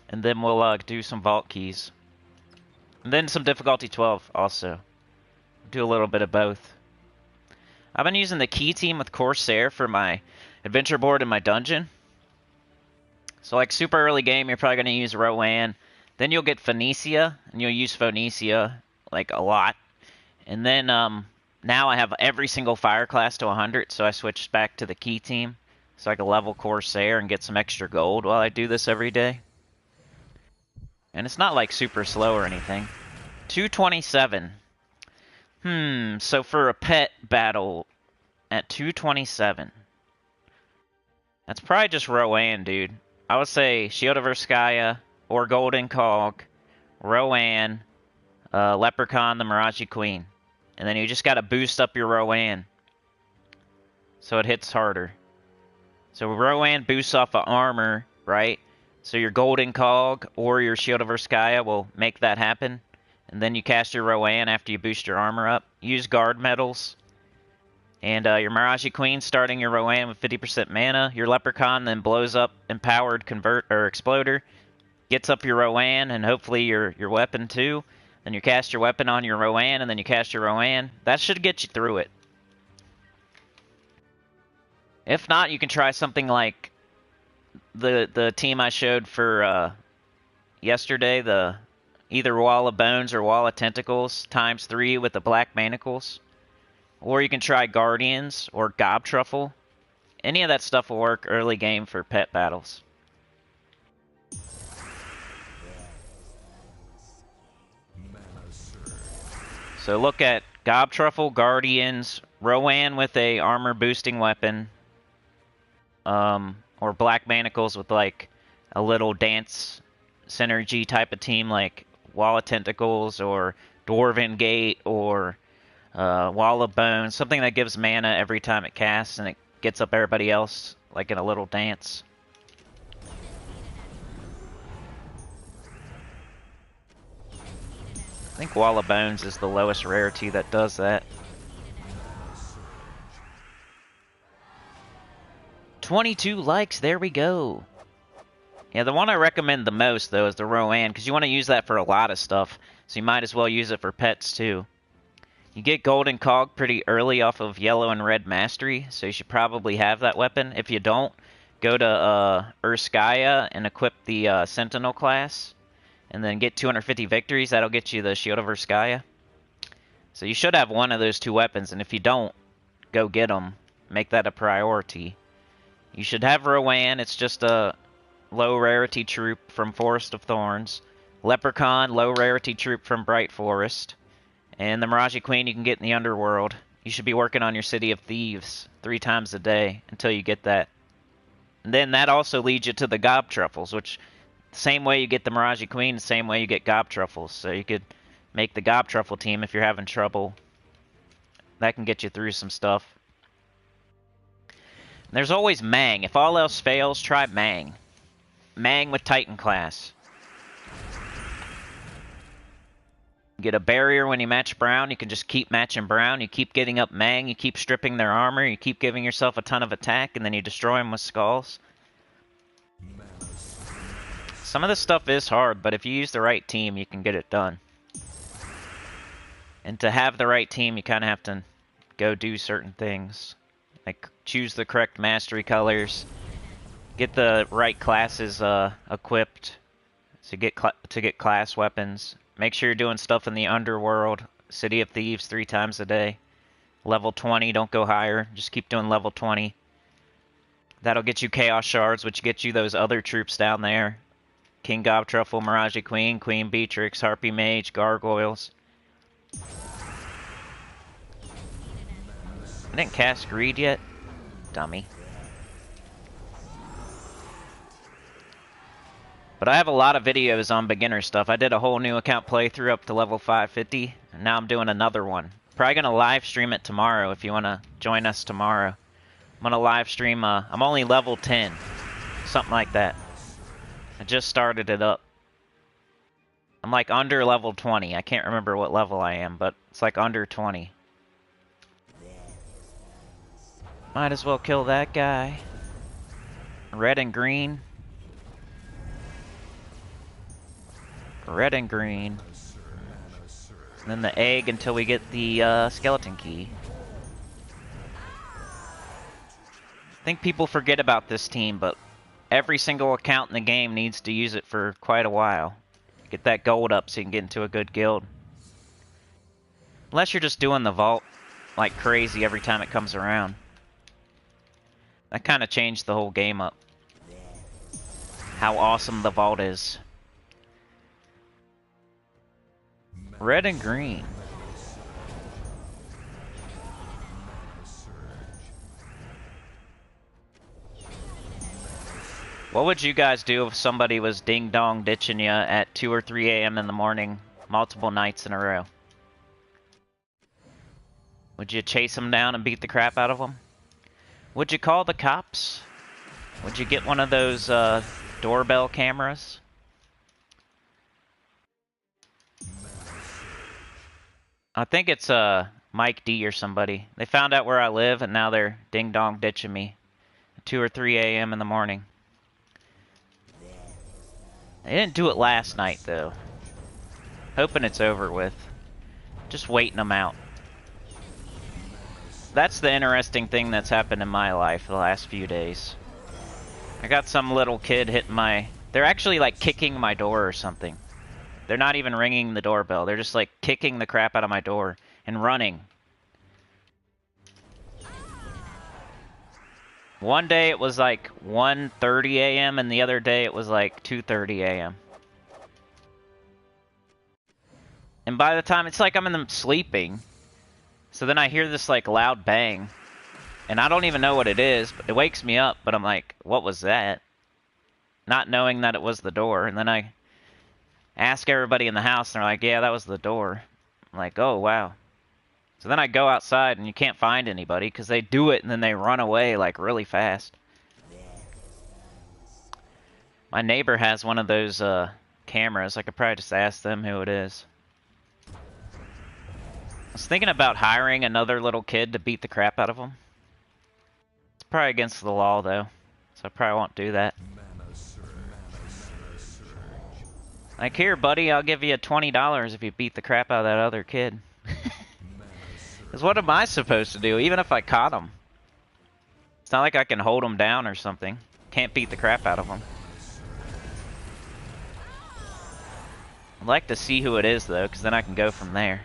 And then we'll do some vault keys. And then some difficulty 12 also. Do a little bit of both. I've been using the key team with Corsair for my adventure board and my dungeon. So like super early game, you're probably going to use Rowan. Then you'll get Phoenicia, and you'll use Phoenicia like a lot. And then now I have every single fire class to 100, so I switched back to the key team. So I can level Corsair and get some extra gold while I do this every day. And it's not like super slow or anything. 227. So for a pet battle at 227. That's probably just Rowan, dude. I would say Shield of Urskaya or Golden Cog, Rowan, Leprechaun, the Mirage Queen. And then you just gotta boost up your Rowan so it hits harder. So Rowan boosts off of armor, right? So your Golden Cog or your Shield of Urskaya will make that happen. And then you cast your Rowan after you boost your armor up. Use guard medals. And your Mirage Queen starting your Rowan with 50% mana. Your Leprechaun then blows up Empowered Exploder. Gets up your Rowan and hopefully your weapon too. Then you cast your weapon on your Rowan and then you cast your Rowan. That should get you through it. If not, you can try something like the team I showed for yesterday, the either Wall of Bones or Wall of Tentacles ×3 with the Black Manacles. Or you can try Guardians or Gobtruffle. Any of that stuff will work early game for pet battles. So look at Gobtruffle, Guardians, Rowan with a armor boosting weapon, or Black Manacles with like a little dance synergy type of team like Wall of Tentacles or Dwarven Gate or Wall of Bones, something that gives mana every time it casts and it gets up everybody else like in a little dance. I think Wall of Bones is the lowest rarity that does that. 22 likes, there we go. Yeah, the one I recommend the most, though, is the Rowan, because you want to use that for a lot of stuff, so you might as well use it for pets, too. You get Golden Cog pretty early off of Yellow and Red Mastery, so you should probably have that weapon. If you don't, go to Urskaya and equip the Sentinel class, and then get 250 victories. That'll get you the Shield of Urskaya. So you should have one of those two weapons, and if you don't, go get them. Make that a priority. You should have Rowan. It's just a low rarity troop from Forest of Thorns. Leprechaun, low rarity troop from Bright Forest. And the Mirage Queen you can get in the Underworld. You should be working on your City of Thieves 3 times a day until you get that. And then that also leads you to the Gobtruffles, which same way you get the Mirage Queen, the same way you get Gobtruffles. So you could make the Gobtruffle team if you're having trouble. That can get you through some stuff. There's always Mang. If all else fails, try Mang. Mang with Titan class. Get a barrier when you match Brown. You can just keep matching Brown. You keep getting up Mang. You keep stripping their armor. You keep giving yourself a ton of attack, and then you destroy them with skulls. Some of this stuff is hard, but if you use the right team, you can get it done. And to have the right team, you kind of have to go do certain things. Like choose the correct mastery colors. Get the right classes equipped to get class weapons. Make sure you're doing stuff in the Underworld, City of Thieves 3 times a day. Level 20, don't go higher. Just keep doing level 20. That'll get you Chaos Shards, which gets you those other troops down there. King Gobtruffle, Mirage Queen, Queen Beatrix, Harpy Mage, Gargoyles. I didn't cast Greed yet. Dummy. But I have a lot of videos on beginner stuff. I did a whole new account playthrough up to level 550, and now I'm doing another one. Probably gonna live stream it tomorrow if you wanna join us tomorrow. I'm gonna live stream, I'm only level 10. Something like that. I just started it up. I'm like under level 20. I can't remember what level I am, but it's like under 20. Might as well kill that guy. Red and green. Red and green. And then the egg until we get the skeleton key. I think people forget about this team, but every single account in the game needs to use it for quite a while. Get that gold up so you can get into a good guild. Unless you're just doing the vault like crazy every time it comes around. That kind of changed the whole game up. How awesome the vault is. Red and green. What would you guys do if somebody was ding-dong ditching you at 2 or 3 a.m. in the morning, multiple nights in a row? Would you chase them down and beat the crap out of them? Would you call the cops? Would you get one of those doorbell cameras? I think it's Mike D or somebody. They found out where I live and now they're ding-dong ditching me at 2 or 3 a.m. in the morning. They didn't do it last night though. Hoping it's over with. Just waiting them out. That's the interesting thing that's happened in my life the last few days. I got some little kid hitting my... They're actually like kicking my door or something. They're not even ringing the doorbell. They're just like kicking the crap out of my door and running. One day it was like 1:30 a.m. and the other day it was like 2:30 a.m. And by the time it's like I'm in them sleeping, so then I hear this like loud bang, and I don't even know what it is, but it wakes me up, but I'm like, what was that? Not knowing that it was the door, and then I ask everybody in the house, and they're like, yeah, that was the door. I'm like, oh, wow. So then I go outside, and you can't find anybody, because they do it, and then they run away, like, really fast. My neighbor has one of those cameras. I could probably just ask them who it is. I was thinking about hiring another little kid to beat the crap out of him. It's probably against the law, though, so I probably won't do that. Like, here, buddy, I'll give you $20 if you beat the crap out of that other kid. Because what am I supposed to do, even if I caught him? It's not like I can hold him down or something. Can't beat the crap out of him. I'd like to see who it is, though, because then I can go from there.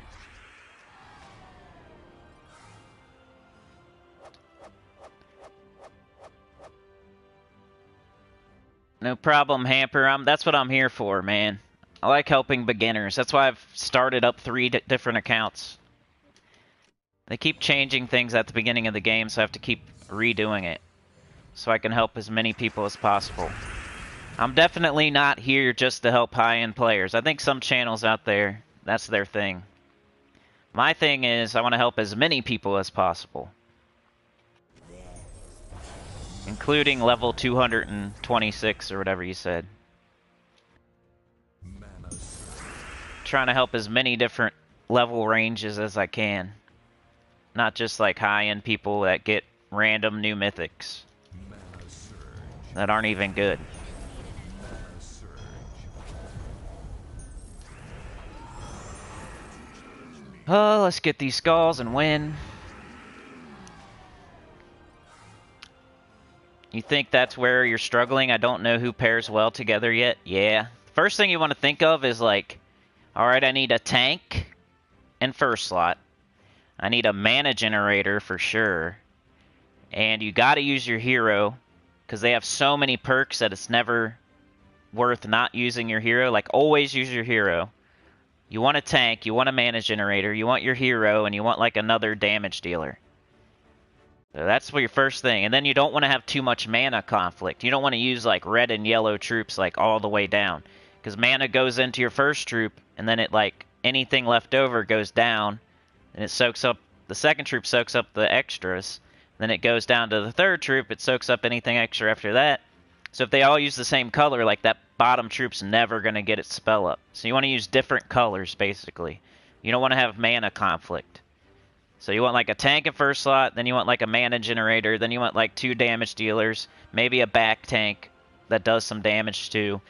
No problem, Hamper. That's what I'm here for, man. I like helping beginners. That's why I've started up 3 different accounts. They keep changing things at the beginning of the game, so I have to keep redoing it. So I can help as many people as possible. I'm definitely not here just to help high-end players. I think some channels out there, that's their thing. My thing is, I want to help as many people as possible. Including level 226 or whatever you said. Trying to help as many different level ranges as I can. Not just like high-end people that get random new mythics. That aren't even good. Oh, let's get these skulls and win. You think that's where you're struggling? I don't know who pairs well together yet. Yeah. First thing you want to think of is like, alright, I need a tank and first slot. I need a mana generator for sure. And you gotta use your hero, because they have so many perks that it's never worth not using your hero. Like, always use your hero. You want a tank, you want a mana generator, you want your hero, and you want like another damage dealer. So that's your first thing. And then you don't want to have too much mana conflict. You don't want to use like red and yellow troops like all the way down. Because mana goes into your first troop, and then it like anything left over goes down, and it soaks up, the second troop soaks up the extras. Then it goes down to the third troop, it soaks up anything extra after that. So if they all use the same color, like that bottom troop's never going to get its spell up. So you want to use different colors, basically. You don't want to have mana conflict. So you want like a tank in first slot, then you want like a mana generator, then you want like 2 damage dealers, maybe a back tank that does some damage too.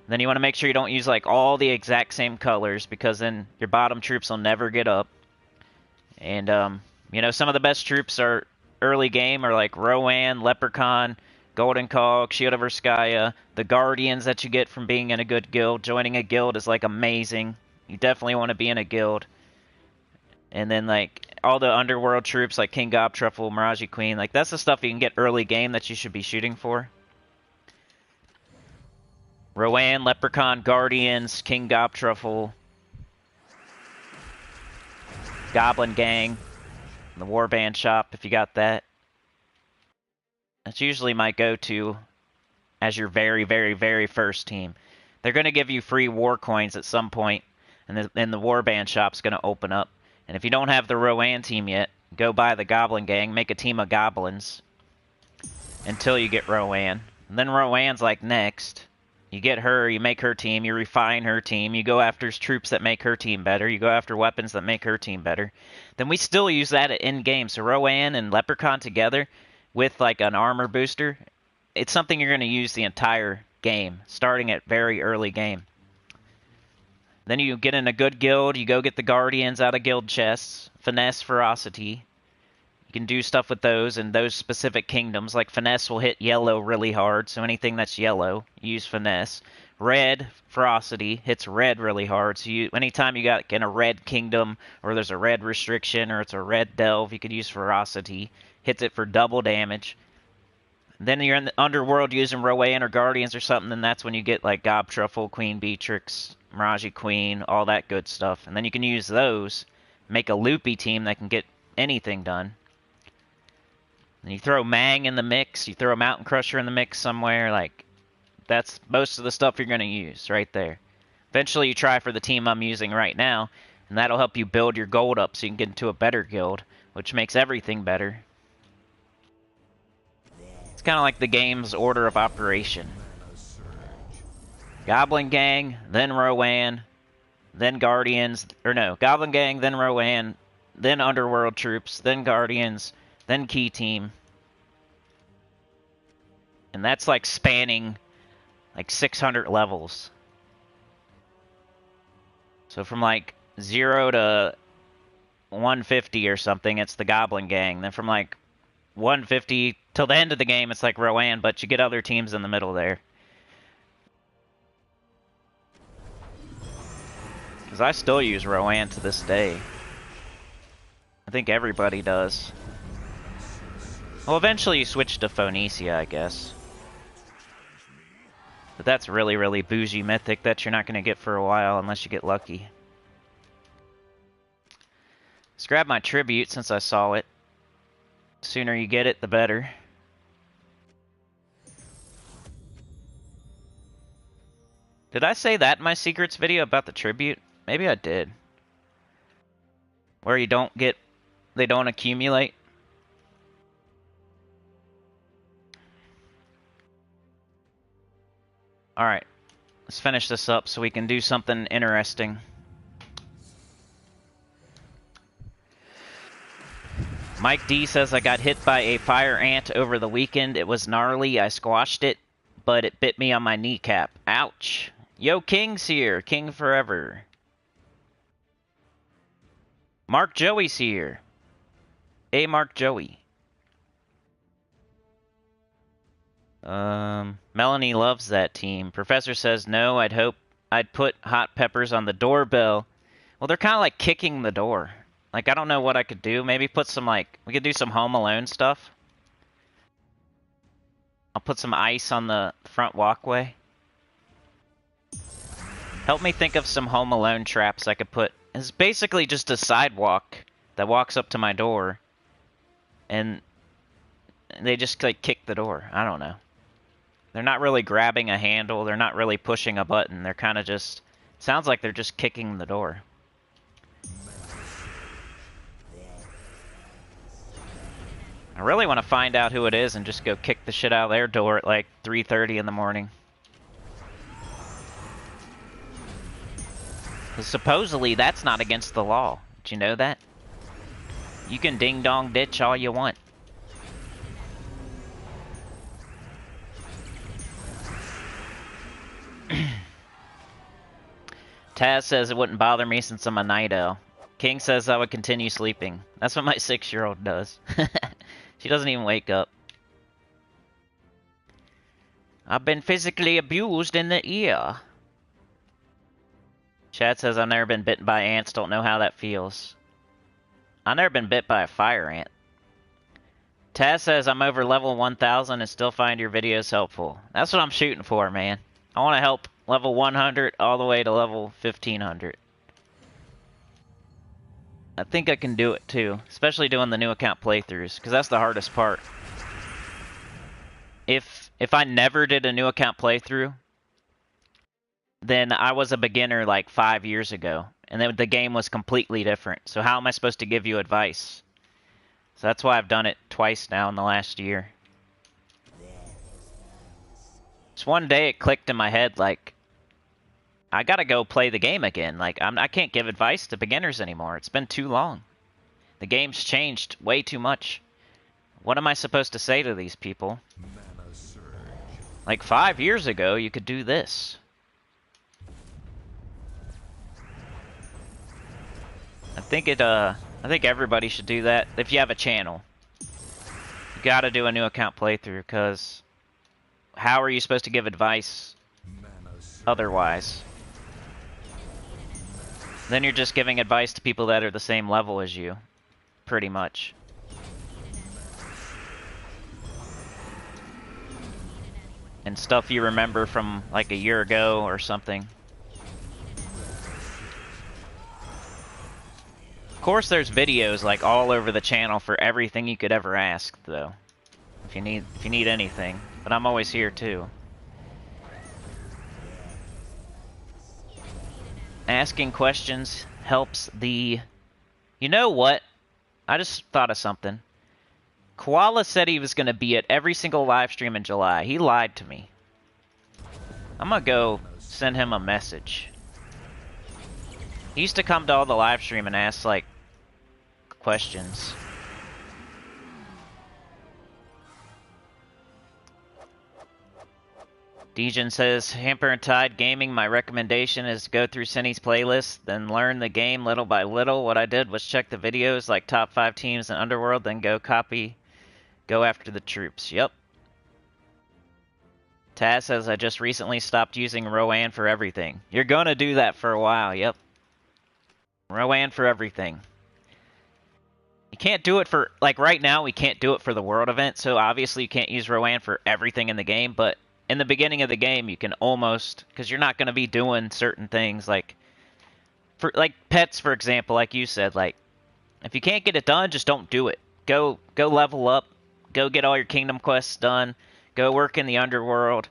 Then you want to make sure you don't use like all the exact same colors, because then your bottom troops will never get up. And you know, some of the best troops are early game are like Rowan, Leprechaun, Golden Cog, Shield of Urskaya, the Guardians that you get from being in a good guild. Joining a guild is like amazing. You definitely want to be in a guild. And then like all the underworld troops like King Gobtruffle, Miraji Queen, like that's the stuff you can get early game that you should be shooting for. Rowan, Leprechaun, Guardians, King Gobtruffle, Goblin Gang, the Warband Shop if you got that. That's usually my go-to as your very, very, very first team. They're going to give you free war coins at some point, and then the Warband Shop's going to open up. And if you don't have the Rowan team yet, go buy the Goblin Gang, make a team of goblins until you get Rowan. And then Rowan's like next. You get her, you make her team, you refine her team, you go after troops that make her team better, you go after weapons that make her team better. Then we still use that at in-game. So Rowan and Leprechaun together with like an armor booster, it's something you're going to use the entire game, starting at very early game. Then you get in a good guild, you go get the Guardians out of guild chests, Finesse, Ferocity. You can do stuff with those and those specific kingdoms, like Finesse will hit yellow really hard, so anything that's yellow, you use Finesse. Red, Ferocity, hits red really hard, so anytime you got in a red kingdom, or there's a red restriction, or it's a red delve, you could use Ferocity. Hits it for double damage. Then you're in the underworld using Rowan or Guardians or something, and that's when you get like Gobtruffle, Queen Beatrix, Miraji Queen, all that good stuff. And then you can use those, make a loopy team that can get anything done. And you throw Mang in the mix, you throw a Mountain Crusher in the mix somewhere, like, that's most of the stuff you're going to use right there. Eventually you try for the team I'm using right now, and that'll help you build your gold up so you can get into a better guild, which makes everything better. It's kind of like the game's order of operation. Goblin Gang, then Rowan, then Guardians, or no, Goblin Gang, then Rowan, then Underworld Troops, then Guardians, then Key Team. And that's like spanning like 600 levels. So from like 0 to 150 or something, it's the Goblin Gang. Then from like 150 till the end of the game, it's like Rowan, but you get other teams in the middle there. Because I still use Rowan to this day. I think everybody does. Well, eventually you switch to Phoenicia, I guess. But that's really, really bougie mythic that you're not going to get for a while unless you get lucky. Let's grab my tribute since I saw it. The sooner you get it, the better. Did I say that in my secrets video about the tribute? Maybe I did. Where you don't get... they don't accumulate. Alright. Let's finish this up so we can do something interesting. Mike D says, I got hit by a fire ant over the weekend. It was gnarly. I squashed it, but it bit me on my kneecap. Ouch. Yo, King's here. King forever. Mark Joey's here. Hey, Mark Joey. Melanie loves that team. Professor says, no, I'd hope I'd put hot peppers on the doorbell. Well, they're kind of like kicking the door. Like, I don't know what I could do. Maybe put some, like, we could do some Home Alone stuff. I'll put some ice on the front walkway. Help me think of some Home Alone traps I could put. It's basically just a sidewalk that walks up to my door. And they just, like, kick the door. I don't know. They're not really grabbing a handle. They're not really pushing a button. They're kind of just... It sounds like they're just kicking the door. I really want to find out who it is and just go kick the shit out of their door at like 3:30 in the morning. Because supposedly that's not against the law. Did you know that? You can ding-dong ditch all you want. Taz says it wouldn't bother me since I'm a night owl. King says I would continue sleeping. That's what my 6-year-old does. She doesn't even wake up. I've been physically abused in the ear. Chad says I've never been bitten by ants, don't know how that feels. I've never been bit by a fire ant. Taz says I'm over level 1000 and still find your videos helpful. That's what I'm shooting for, man. I want to help level 100 all the way to level 1500. I think I can do it too, especially doing the new account playthroughs, because that's the hardest part. If I never did a new account playthrough, then I was a beginner like 5 years ago, and then the game was completely different. So how am I supposed to give you advice? So that's why I've done it twice now in the last year. Just one day it clicked in my head, like, I gotta go play the game again. Like, I can't give advice to beginners anymore. It's been too long. The game's changed way too much. What am I supposed to say to these people? Like 5 years ago, you could do this. I think everybody should do that if you have a channel. You gotta do a new account playthrough, because how are you supposed to give advice otherwise? Then you're just giving advice to people that are the same level as you, pretty much. And stuff you remember from like a year ago or something. Of course there's videos like all over the channel for everything you could ever ask, though. If you need anything. But I'm always here too. Asking questions helps the... You know what? I just thought of something. Koala said he was going to be at every single live stream in July. He lied to me. I'm going to go send him a message. He used to come to all the live stream and ask, like, questions. Dejan says, Hamper and Tide Gaming, my recommendation is to go through Cinny's playlist, then learn the game little by little. What I did was check the videos, like top 5 teams in Underworld, then go after the troops. Yep. Taz says, I just recently stopped using Rowan for everything. You're gonna do that for a while, yep. Rowan for everything. You can't do it for, like right now, we can't do it for the world event, so obviously you can't use Rowan for everything in the game, but in the beginning of the game, you can almost, because you're not going to be doing certain things, like pets, for example, like you said, like, if you can't get it done, just don't do it. Go level up, go get all your kingdom quests done, go work in the underworld,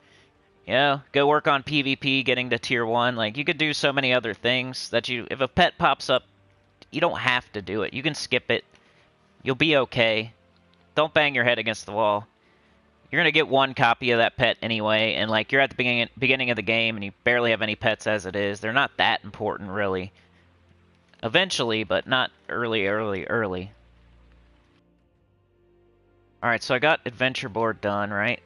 you know, go work on PvP, getting to tier 1, like, you could do so many other things that if a pet pops up, you don't have to do it. You can skip it. You'll be okay. Don't bang your head against the wall. You're going to get one copy of that pet anyway, and like you're at the beginning of the game and you barely have any pets as it is. They're not that important, really. Eventually, but not early. Alright, so I got adventure board done, right?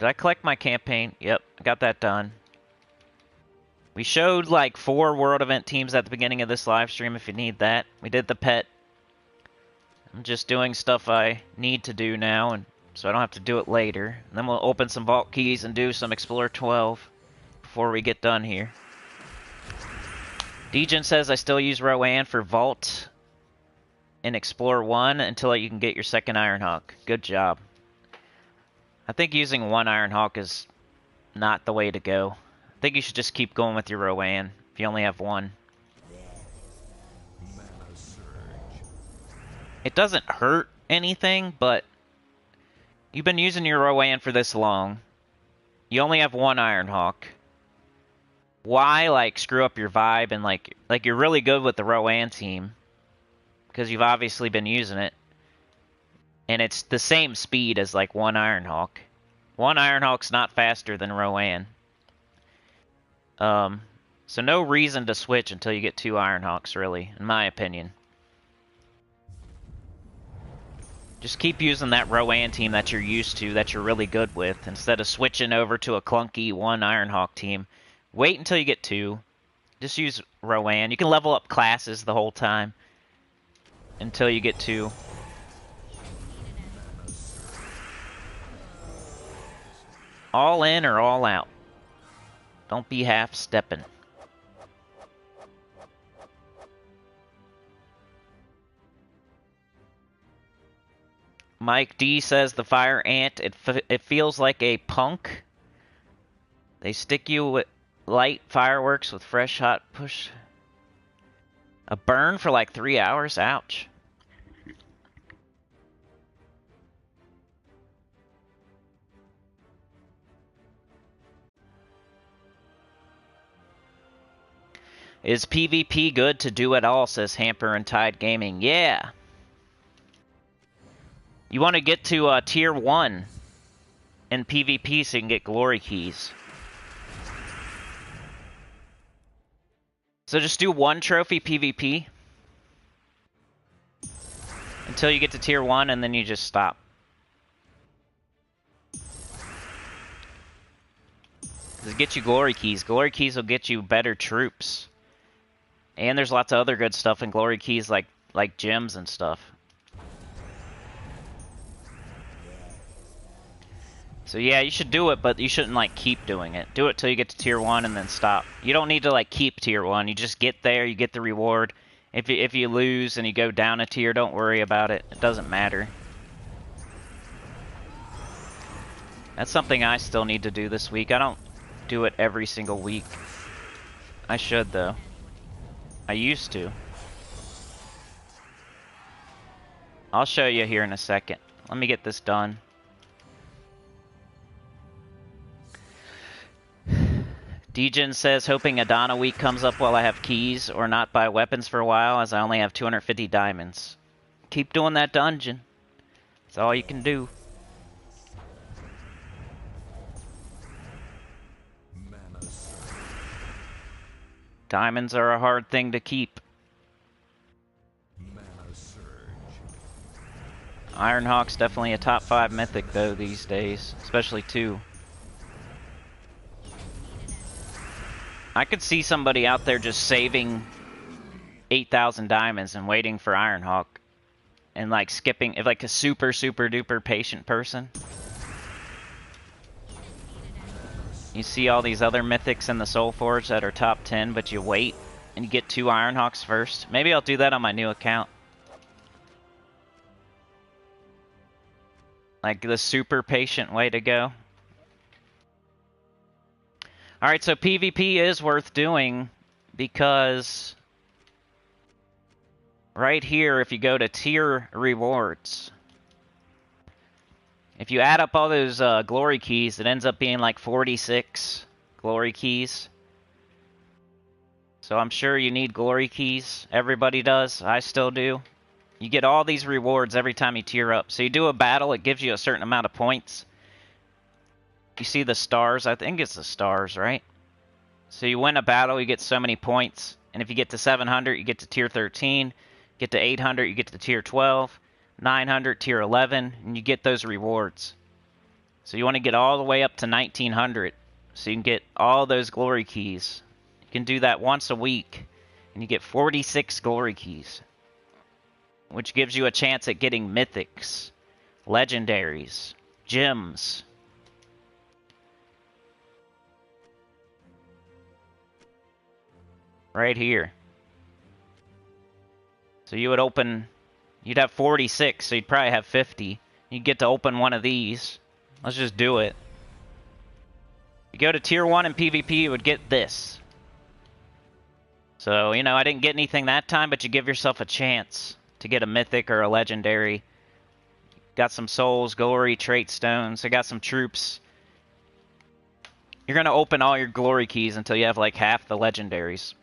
Did I collect my campaign? Yep, I got that done. We showed like 4 world event teams at the beginning of this live stream if you need that. We did the pet. I'm just doing stuff I need to do now, and so I don't have to do it later. And then we'll open some vault keys and do some Explorer 12 before we get done here. Dejan says I still use Rowan for vault in Explorer 1 until you can get your second Ironhawk. Good job. I think using 1 Ironhawk is not the way to go. I think you should just keep going with your Rowan if you only have 1. It doesn't hurt anything, but you've been using your Rowan for this long. You only have 1 Ironhawk. Why, like, screw up your vibe and, like you're really good with the Rowan team. Because you've obviously been using it. And it's the same speed as like one Ironhawk. One Ironhawk's not faster than Rowan. So no reason to switch until you get two Ironhawks, really, in my opinion. Just keep using that Rowan team that you're used to, that you're really good with, instead of switching over to a clunky one Ironhawk team. Wait until you get two. Just use Rowan. You can level up classes the whole time until you get two. All in or all out. Don't be half-stepping. Mike D says the fire ant, it feels like a punk. They stick you with light fireworks with fresh hot push. A burn for like 3 hours? Ouch. Is PvP good to do at all, says Hamper and Tide Gaming. Yeah. You want to get to tier 1 in PvP so you can get glory keys. So just do one trophy PvP until you get to tier 1 and then you just stop. It'll get you glory keys. Glory keys will get you better troops. And there's lots of other good stuff in glory keys like gems and stuff. So yeah, you should do it, but you shouldn't like keep doing it. Do it till you get to tier 1 and then stop. You don't need to like keep tier 1. You just get there, you get the reward. If you lose and you go down a tier, don't worry about it. It doesn't matter. That's something I still need to do this week. I don't do it every single week. I should though. I used to. I'll show you here in a second. Let me get this done. Degen says, hoping Adana week comes up while I have keys or not buy weapons for a while as I only have 250 diamonds. Keep doing that dungeon. That's all you can do. Diamonds are a hard thing to keep. Ironhawk's definitely a top 5 mythic though these days, especially 2. I could see somebody out there just saving 8,000 diamonds and waiting for Ironhawk and like skipping, if like a super duper patient person. You see all these other mythics in the Soul Forge that are top 10, but you wait and you get 2 Ironhawks first. Maybe I'll do that on my new account. Like the super patient way to go. Alright, so PvP is worth doing because right here, if you go to tier rewards, if you add up all those glory keys, it ends up being like 46 glory keys. So I'm sure you need glory keys. Everybody does. I still do. You get all these rewards every time you tier up. So you do a battle, it gives you a certain amount of points. You see the stars? I think it's the stars, right? So you win a battle, you get so many points. And if you get to 700, you get to tier 13. Get to 800, you get to tier 12. 900, tier 11, and you get those rewards. So you want to get all the way up to 1900, so you can get all those glory keys. You can do that once a week, and you get 46 glory keys, which gives you a chance at getting mythics, legendaries, gems. Right here. So you would open... You'd have 46, so you'd probably have 50. You'd get to open one of these. Let's just do it. You go to tier 1 in PvP, you would get this. So, you know, I didn't get anything that time, but you give yourself a chance to get a mythic or a legendary. Got some souls, glory, trait stones. I got some troops. You're going to open all your glory keys until you have like half the legendaries.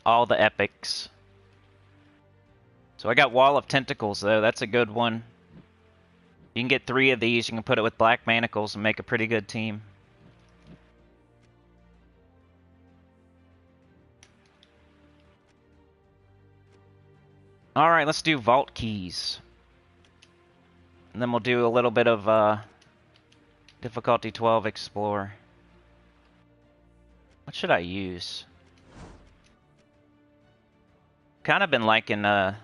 All the epics. So I got Wall of Tentacles, though. That's a good one. You can get 3 of these, you can put it with black manacles and make a pretty good team. Alright, let's do vault keys. And then we'll do a little bit of difficulty 12 explore. What should I use? Kind of been liking the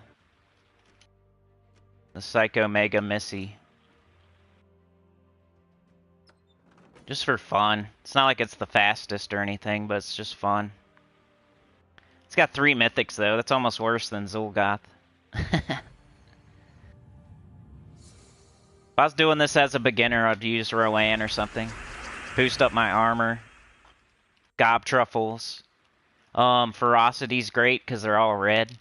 Psycho Mega Missy. Just for fun. It's not like it's the fastest or anything, but it's just fun. It's got 3 mythics though. That's almost worse than Zul'Goth. If I was doing this as a beginner, I'd use Rowan or something. Boost up my armor. Gob Truffles. Ferocity's great because they're all red.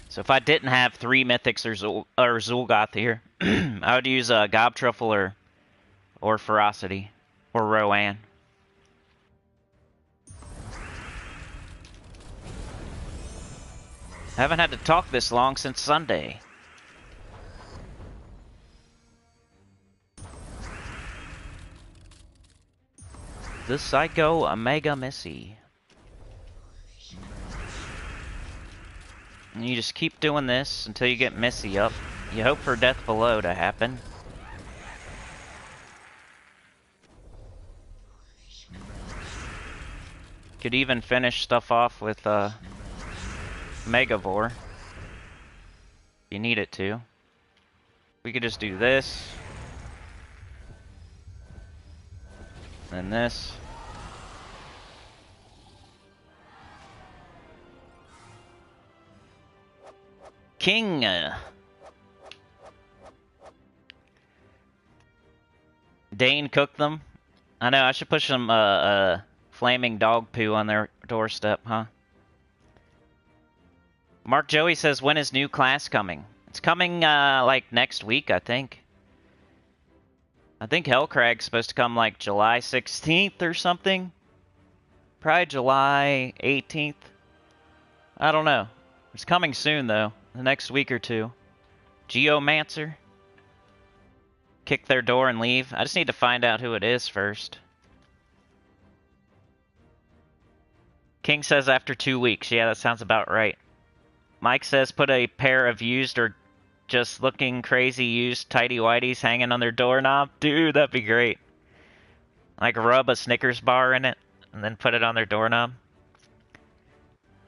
So if I didn't have 3 mythics or Zul'Goth here, I would use Gob Truffle or Ferocity or Rowan. I haven't had to talk this long since Sunday. The Psycho Mega Missy. And you just keep doing this until you get Missy up. You hope for Death Below to happen. Could even finish stuff off with Megavore. If you need it to. We could just do this. And this. King. Dane cooked them. I know, I should push some flaming dog poo on their doorstep, huh? Mark Joey says, when is new class coming? It's coming, like, next week, I think. I think Hellcrag's supposed to come, like, July 16th or something. Probably July 18th. I don't know. It's coming soon, though. The next week or two. Geomancer. Kick their door and leave. I just need to find out who it is first. King says after 2 weeks. Yeah, that sounds about right. Mike says put a pair of used or just looking crazy used tighty-whities hanging on their doorknob. Dude, that'd be great. Like rub a Snickers bar in it and then put it on their doorknob.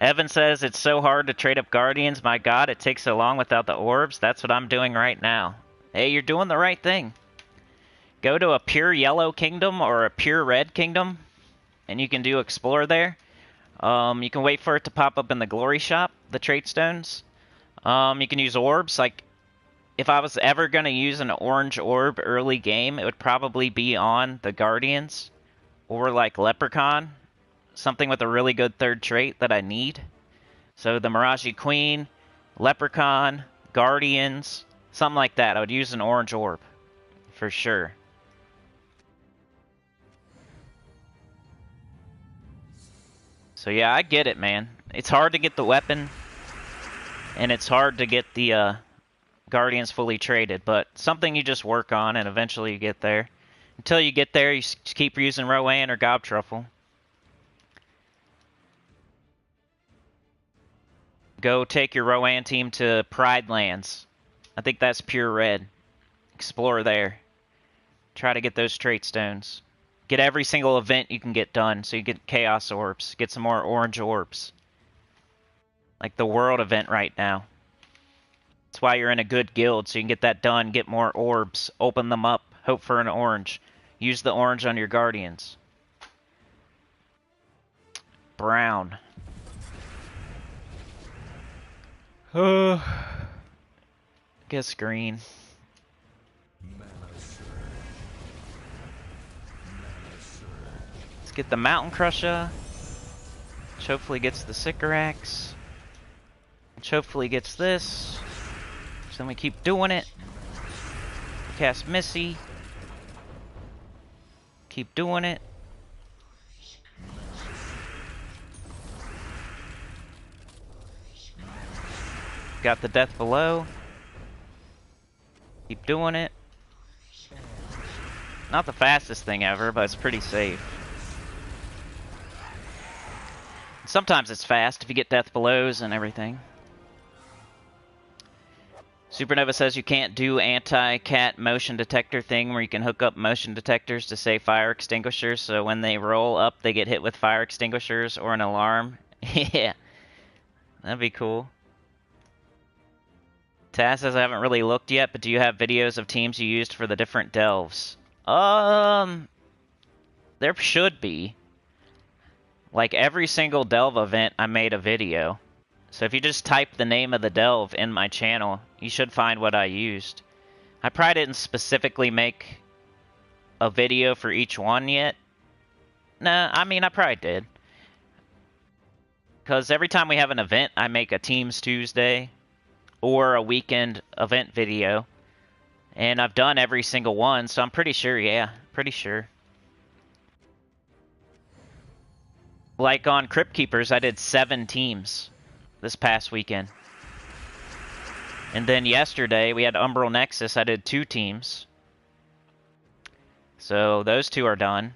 Evan says it's so hard to trade up Guardians. My god, it takes so long without the orbs. That's what I'm doing right now. Hey, you're doing the right thing. Go to a pure yellow kingdom or a pure red kingdom and you can do explore there. You can wait for it to pop up in the glory shop, the trait stones. You can use orbs. Like, if I was ever going to use an orange orb early game, it would probably be on the Guardians or like Leprechaun. Something with a really good third trait that I need. So the Mirage Queen, Leprechaun, Guardians, something like that. I would use an orange orb for sure. So yeah, I get it, man. It's hard to get the weapon, and it's hard to get the Guardians fully traded, but something you just work on, and eventually you get there. Until you get there, you just keep using Rowan or Gob Truffle. Go take your Rowan team to Pride Lands. I think that's pure red. Explore there. Try to get those trait stones. Get every single event you can get done, so you get Chaos Orbs. Get some more orange orbs. Like the World event right now. That's why you're in a good guild, so you can get that done, get more orbs, open them up, hope for an orange. Use the orange on your Guardians. Brown. Guess green. Let's get the Mountain Crusher. Which hopefully gets the Sycorax. Which hopefully gets this. So then we keep doing it. Cast Missy. Keep doing it. Got the death below. Keep doing it. Not the fastest thing ever, but it's pretty safe. Sometimes it's fast if you get death belows and everything. Supernova says you can't do anti-cat motion detector thing where you can hook up motion detectors to say fire extinguishers, so when they roll up they get hit with fire extinguishers or an alarm. Yeah, that'd be cool. Taz says I haven't really looked yet, but do you have videos of teams you used for the different delves? There should be. Like every single delve event I made a video. So if you just type the name of the delve in my channel, you should find what I used. I probably didn't specifically make a video for each one yet. Nah, I mean, I probably did. Because every time we have an event, I make a Teams Tuesday or a weekend event video. And I've done every single one, so I'm pretty sure, yeah, pretty sure. Like on Crypt Keepers, I did 7 teams this past weekend. And then yesterday, we had Umbral Nexus. I did 2 teams. So those 2 are done.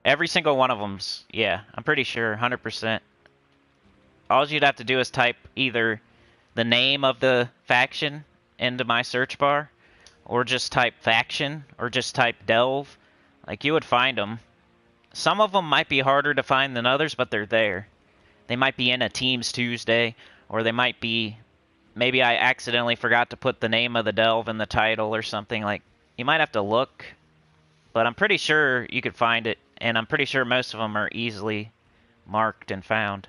Every single one of them's, yeah, I'm pretty sure, 100%. All you'd have to do is type either the name of the faction into my search bar, or just type faction, or just type delve. Like, you would find them. Some of them might be harder to find than others, but they're there. They might be in a Teams Tuesday, or they might be... Maybe I accidentally forgot to put the name of the delve in the title or something. Like, you might have to look, but I'm pretty sure you could find it, and I'm pretty sure most of them are easily marked and found.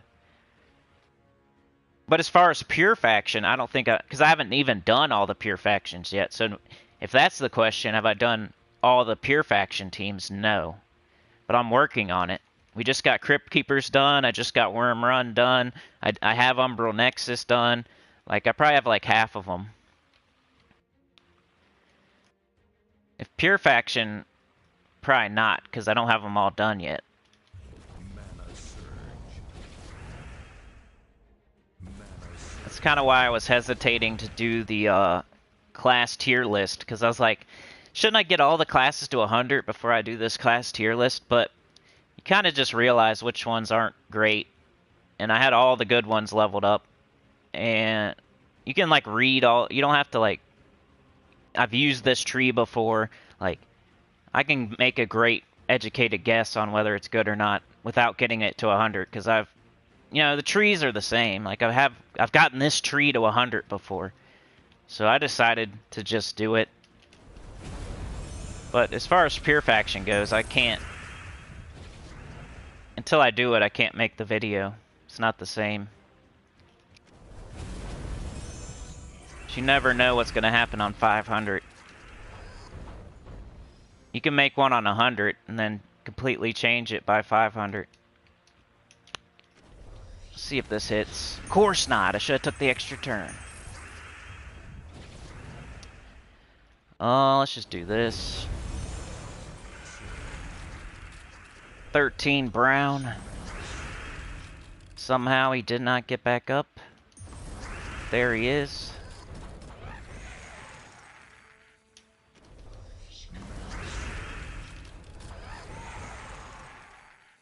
But as far as pure faction, I don't think because I haven't even done all the pure factions yet. So if that's the question, have I done all the pure faction teams? No. But I'm working on it. We just got Crypt Keepers done. I just got Worm Run done. I have Umbral Nexus done. Like, I probably have like half of them. If pure faction, probably not, because I don't have them all done yet. That's kind of why I was hesitating to do the class tier list, because I was like, shouldn't I get all the classes to 100 before I do this class tier list? But you kind of just realize which ones aren't great. And I had all the good ones leveled up. And you can, like, read all... You don't have to, like... I've used this tree before. Like, I can make a great educated guess on whether it's good or not without getting it to 100. Because I've... You know, the trees are the same. Like, I've gotten this tree to 100 before. So I decided to just do it. But as far as pure faction goes, I can't... Until I do it, I can't make the video. It's not the same. You never know what's going to happen on 500. You can make one on 100 and then completely change it by 500. Let's see if this hits. Of course not. I should have took the extra turn. Let's just do this. 13 brown. Somehow he did not get back up. There he is.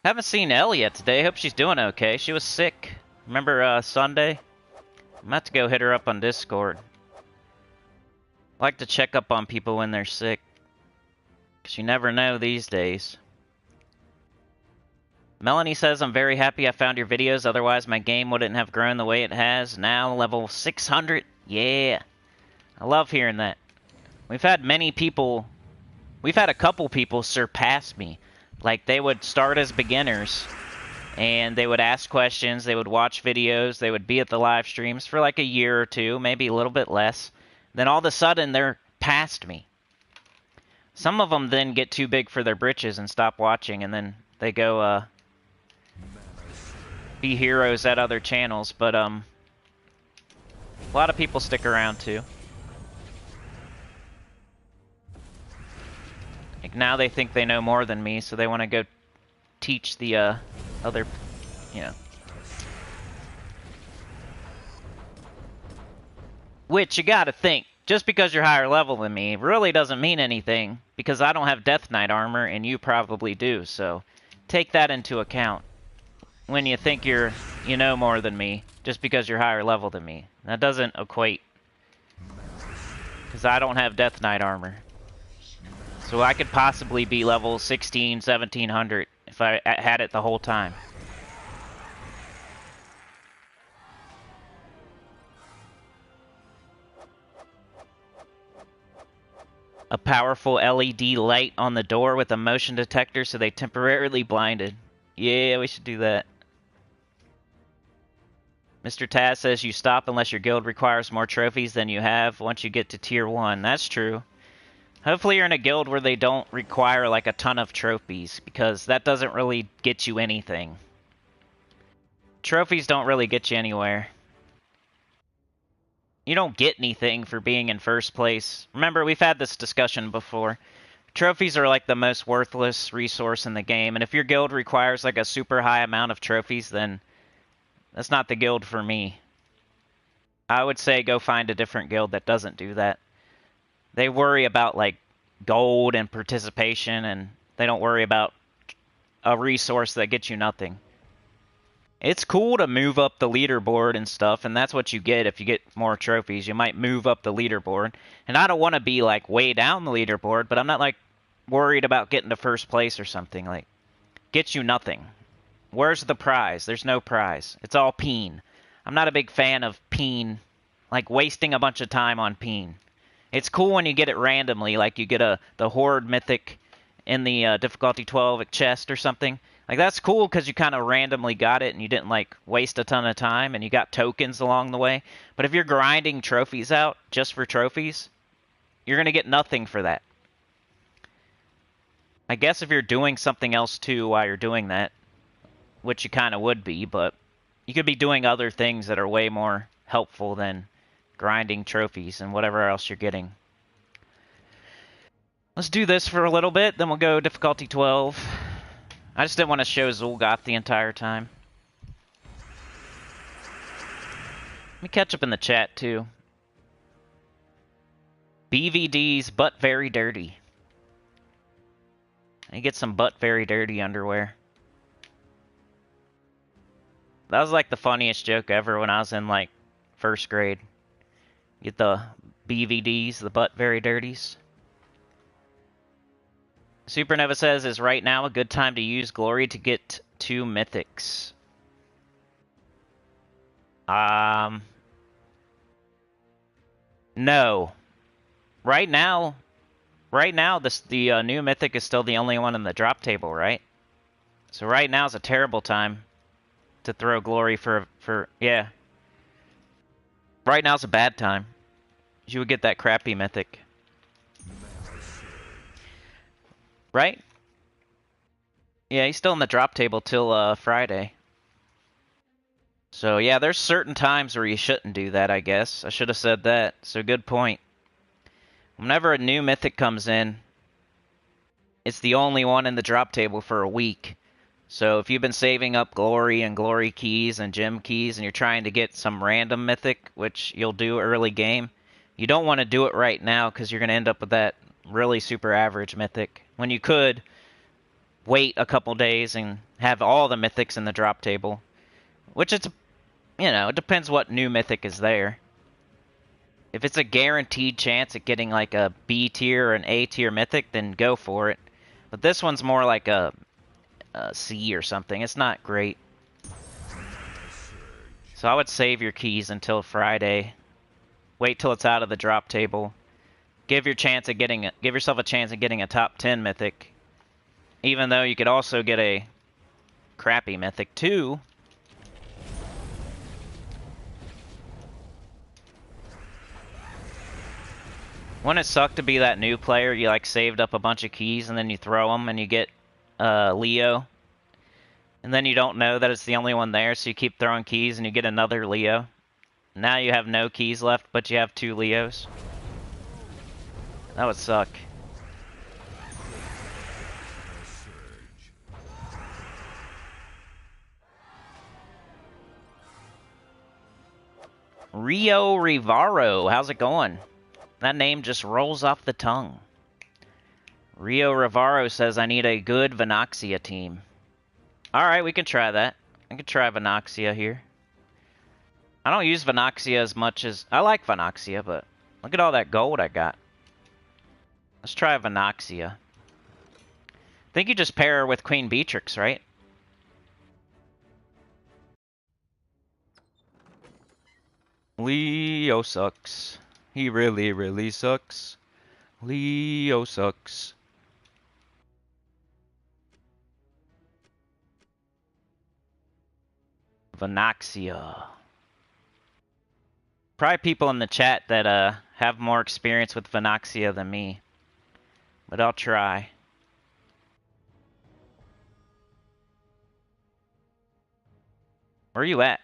Haven't seen Ellie yet today. Hope she's doing okay. She was sick. Remember Sunday? I'm about to go hit her up on Discord. I like to check up on people when they're sick. Because you never know these days. Melanie says, I'm very happy I found your videos. Otherwise, my game wouldn't have grown the way it has. Now, level 600. Yeah. I love hearing that. We've had many people... We've had a couple people surpass me. Like, they would start as beginners, and they would ask questions, they would watch videos, they would be at the live streams for like a year or two, maybe a little bit less. Then all of a sudden, they're past me. Some of them then get too big for their britches and stop watching, and then they go, be heroes at other channels, but, a lot of people stick around, too. Like, now they think they know more than me, so they want to go teach the, other, you know. Which you gotta think, just because you're higher level than me really doesn't mean anything, because I don't have Death Knight armor and you probably do, so take that into account when you think you know more than me, just because you're higher level than me. That doesn't equate, because I don't have Death Knight armor. So I could possibly be level 16, 1700 if I had it the whole time. A powerful LED light on the door with a motion detector so they temporarily blinded. Yeah, we should do that. Mr. Taz says you stop unless your guild requires more trophies than you have once you get to tier 1. That's true. Hopefully you're in a guild where they don't require like a ton of trophies, because that doesn't really get you anything. Trophies don't really get you anywhere. You don't get anything for being in first place. Remember, we've had this discussion before. Trophies are like the most worthless resource in the game, and if your guild requires like a super high amount of trophies, then that's not the guild for me. I would say go find a different guild that doesn't do that. They worry about like gold and participation, and they don't worry about a resource that gets you nothing. It's cool to move up the leaderboard and stuff, and that's what you get if you get more trophies. You might move up the leaderboard. And I don't want to be like way down the leaderboard, but I'm not like worried about getting to first place or something. Like, gets you nothing. Where's the prize? There's no prize. It's all peen. I'm not a big fan of peen, like wasting a bunch of time on peen. It's cool when you get it randomly, like you get the Horde Mythic in the difficulty 12 chest or something. Like, that's cool because you kind of randomly got it and you didn't, like, waste a ton of time and you got tokens along the way. But if you're grinding trophies out just for trophies, you're going to get nothing for that. I guess if you're doing something else, too, while you're doing that, which you kind of would be, but you could be doing other things that are way more helpful than grinding trophies and whatever else you're getting. Let's do this for a little bit, then we'll go difficulty 12. I just didn't want to show Zul'Goth the entire time. Let me catch up in the chat, too. BVD's Butt Very Dirty. I get some Butt Very Dirty underwear. That was like the funniest joke ever when I was in like first grade. Get the BVDs, the Butt Very Dirties. Supernova says, is right now a good time to use Glory to get 2 mythics? No. Right now, the new mythic is still the only one in the drop table, right? So right now is a terrible time to throw Glory for yeah. Right now is a bad time. You would get that crappy mythic. Right? Yeah, he's still in the drop table till Friday. So yeah, there's certain times where you shouldn't do that, I guess. I should have said that. So good point. Whenever a new mythic comes in, it's the only one in the drop table for a week. So if you've been saving up glory and glory keys and gem keys and you're trying to get some random mythic, which you'll do early game, you don't want to do it right now because you're going to end up with that really super average mythic. When you could wait a couple days and have all the mythics in the drop table. Which it's, you know, it depends what new mythic is there. If it's a guaranteed chance at getting like a B tier or an A tier mythic, then go for it. But this one's more like a C or something. It's not great. So I would save your keys until Friday. Wait till it's out of the drop table. Give yourself a chance at getting a top 10 mythic. Even though you could also get a crappy mythic too. Wouldn't it suck to be that new player? You like saved up a bunch of keys and then you throw them and you get Leo. And then you don't know that it's the only one there, so you keep throwing keys and you get another Leo. Now you have no keys left, but you have 2 Leos. That would suck. Rio Rivaro, how's it going? That name just rolls off the tongue. Rio Rivaro says I need a good Venoxia team. Alright, we can try that. I can try Venoxia here. I don't use Venoxia as much as... I like Venoxia, but look at all that gold I got. Let's try Venoxia. I think you just pair her with Queen Beatrix, right? Leo sucks. He really, really sucks. Leo sucks. Venoxia. Probably people in the chat that have more experience with Venoxia than me. But I'll try. Where are you at?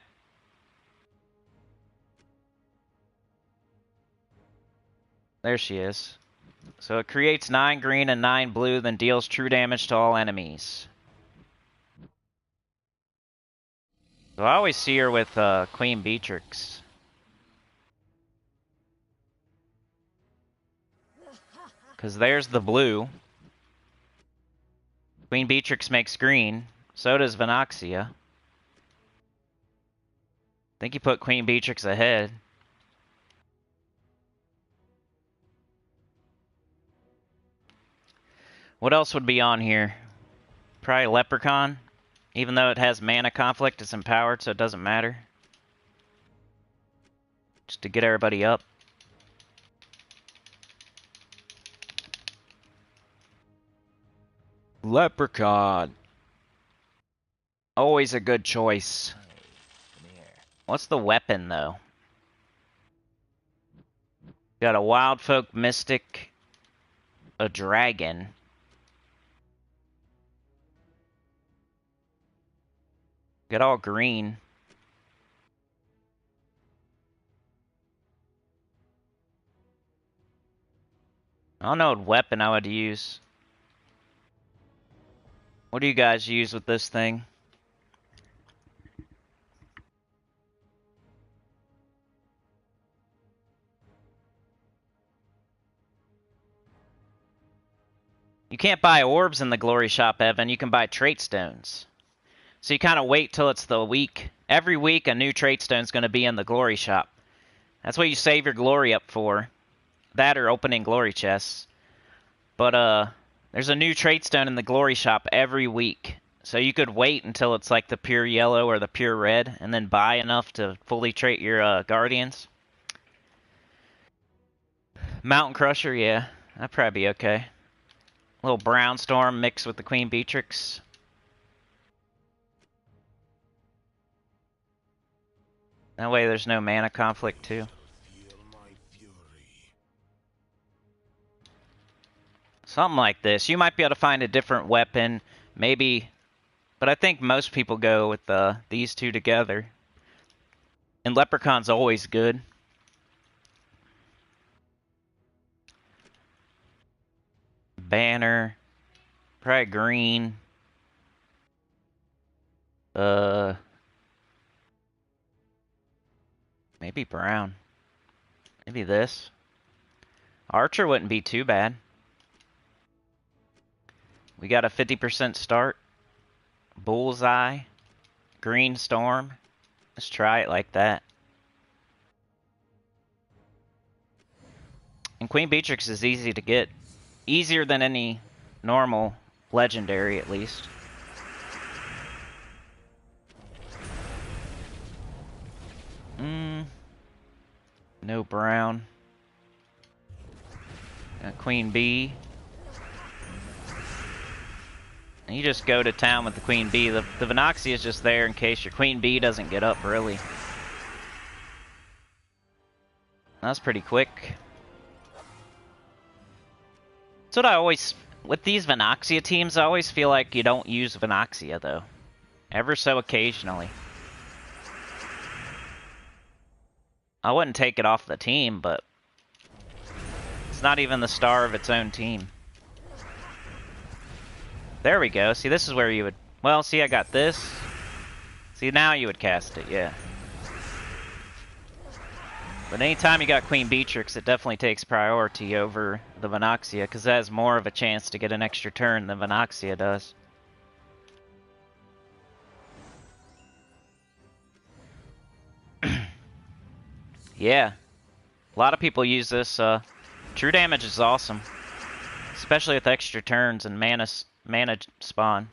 There she is. So it creates 9 green and 9 blue, then deals true damage to all enemies. So I always see her with Queen Beatrix. Because there's the blue. Queen Beatrix makes green. So does Venoxia. I think you put Queen Beatrix ahead. What else would be on here? Probably Leprechaun. Even though it has mana conflict, it's empowered, so it doesn't matter. Just to get everybody up. Leprechaun. Always a good choice. What's the weapon, though? Got a Wild Folk Mystic, a Dragon. Get all green. I don't know what weapon I would use. What do you guys use with this thing? You can't buy orbs in the Glory Shop, Evan. You can buy trait stones. So you kind of wait till it's the week. Every week a new trait stone's going to be in the Glory Shop. That's what you save your glory up for. That or opening glory chests. But there's a new trait stone in the Glory Shop every week. So you could wait until it's like the pure yellow or the pure red and then buy enough to fully trait your guardians. Mountain Crusher, yeah. That'd probably be okay. A little Brown Storm mixed with the Queen Beatrix. That way there's no mana conflict too. Something like this. You might be able to find a different weapon, maybe, but I think most people go with these two together. And Leprechaun's always good. Banner, probably green. Maybe brown. Maybe this. Archer wouldn't be too bad. We got a 50% start. Bullseye. Green Storm. Let's try it like that. And Queen Beatrix is easy to get. Easier than any normal legendary, at least. No brown. Queen Bee. And you just go to town with the Queen Bee. The Venoxia is just there in case your Queen Bee doesn't get up, really. That's pretty quick. That's what I always... With these Venoxia teams, I always feel like you don't use Venoxia, though. Ever so occasionally. I wouldn't take it off the team, but... It's not even the star of its own team. There we go. See, this is where you would... Well, see, I got this. See, now you would cast it, yeah. But anytime you got Queen Beatrix, it definitely takes priority over the Venoxia, because it has more of a chance to get an extra turn than Venoxia does. Yeah. A lot of people use this. True damage is awesome. Especially with extra turns and mana spawn.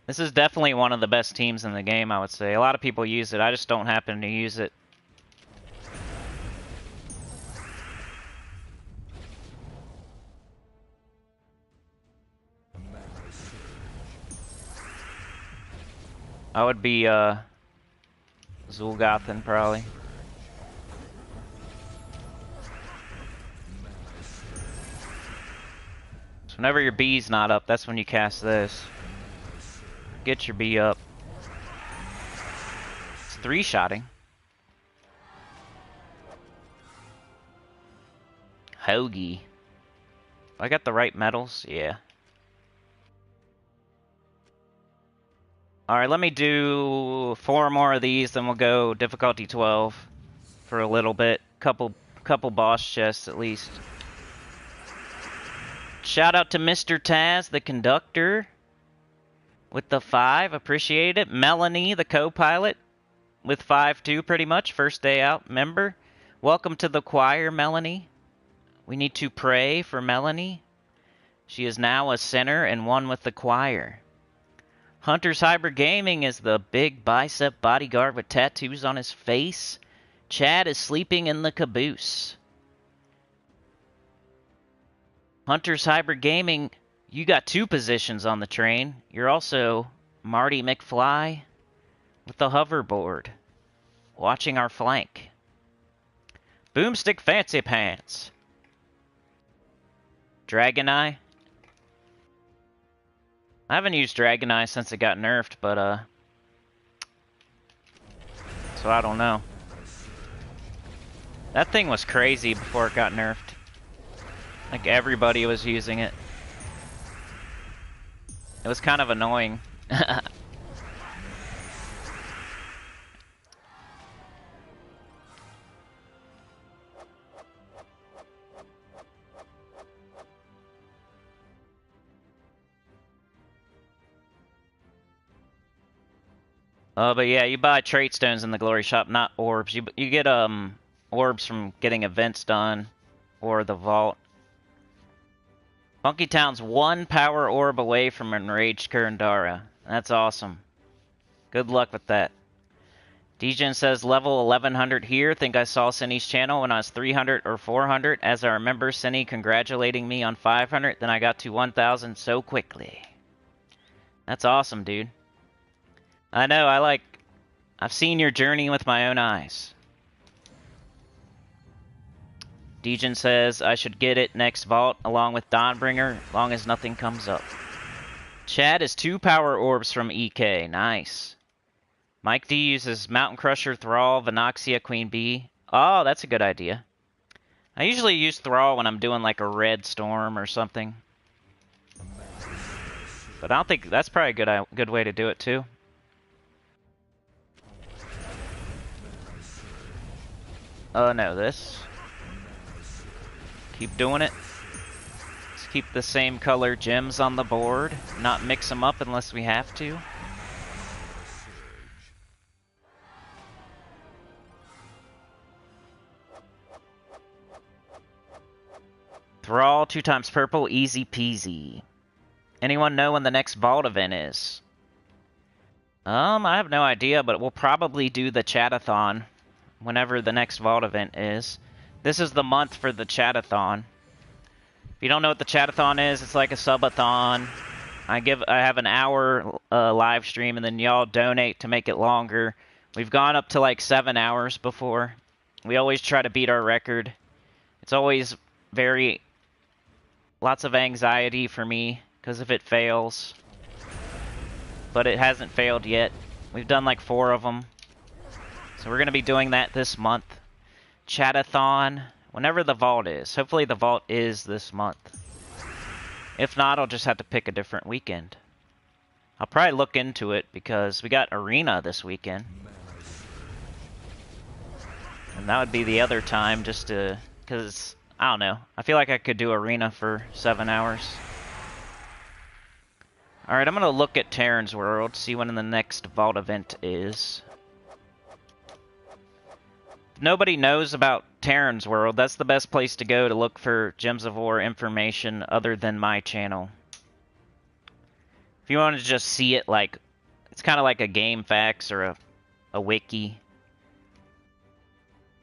This is definitely one of the best teams in the game, I would say. A lot of people use it. I just don't happen to use it. I would be Zul'Gothan probably. So whenever your B's not up, that's when you cast this. Get your B up. It's 3-shotting. Hoagie. I got the right metals? Yeah. Alright, let me do 4 more of these, then we'll go difficulty 12 for a little bit. Couple boss chests at least. Shout out to Mr. Taz, the conductor, with the 5. Appreciate it. Melanie, the co-pilot, with 5 too, pretty much. First day out member. Welcome to the choir, Melanie. We need to pray for Melanie. She is now a sinner and one with the choir. Hunter's Hybrid Gaming is the big bicep bodyguard with tattoos on his face. Chad is sleeping in the caboose. Hunter's Hybrid Gaming, you got 2 positions on the train. You're also Marty McFly with the hoverboard, watching our flank. Boomstick Fancy Pants. Dragon Eye. I haven't used Dragon Eye since it got nerfed, but so I don't know. That thing was crazy before it got nerfed. Like everybody was using it. It was kind of annoying. But yeah, you buy trait stones in the glory shop, not orbs. You get orbs from getting events done, or the vault. Funky Town's 1 power orb away from enraged Kurandara. That's awesome. Good luck with that. Degen says level 1100 here. Think I saw Cinny's channel when I was 300 or 400. As I remember Cinny congratulating me on 500, then I got to 1000 so quickly. That's awesome, dude. I know, I've seen your journey with my own eyes. Degen says I should get it next vault along with Dawnbringer, long as nothing comes up. Chad is 2 power orbs from EK. Nice. Mike D uses Mountain Crusher, Thrall, Venoxia, Queen Bee. Oh, that's a good idea. I usually use Thrall when I'm doing like a red storm or something. But I don't think that's probably a good way to do it too. No, this. Keep doing it. Let's keep the same color gems on the board. Not mix them up unless we have to. Thrall, 2 times purple, easy peasy. Anyone know when the next vault event is? I have no idea, but we'll probably do the chatathon whenever the next vault event is. This is the month for the chatathon. If you don't know what the chatathon is, it's like a subathon. I have an hour live stream, and then y'all donate to make it longer. We've gone up to like 7 hours before. We always try to beat our record. It's always lots of anxiety for me because if it fails. But it hasn't failed yet. We've done like 4 of them. So we're going to be doing that this month. Chatathon, whenever the vault is. Hopefully the vault is this month. If not, I'll just have to pick a different weekend. I'll probably look into it because we got Arena this weekend. And that would be the other time just to, because, I don't know. I feel like I could do Arena for 7 hours. Alright, I'm going to look at Terran's World, see when the next Vault event is. If nobody knows about Terran's World, that's the best place to go to look for Gems of War information other than my channel. If you want to just see it like, it's kind of like a game facts or a wiki.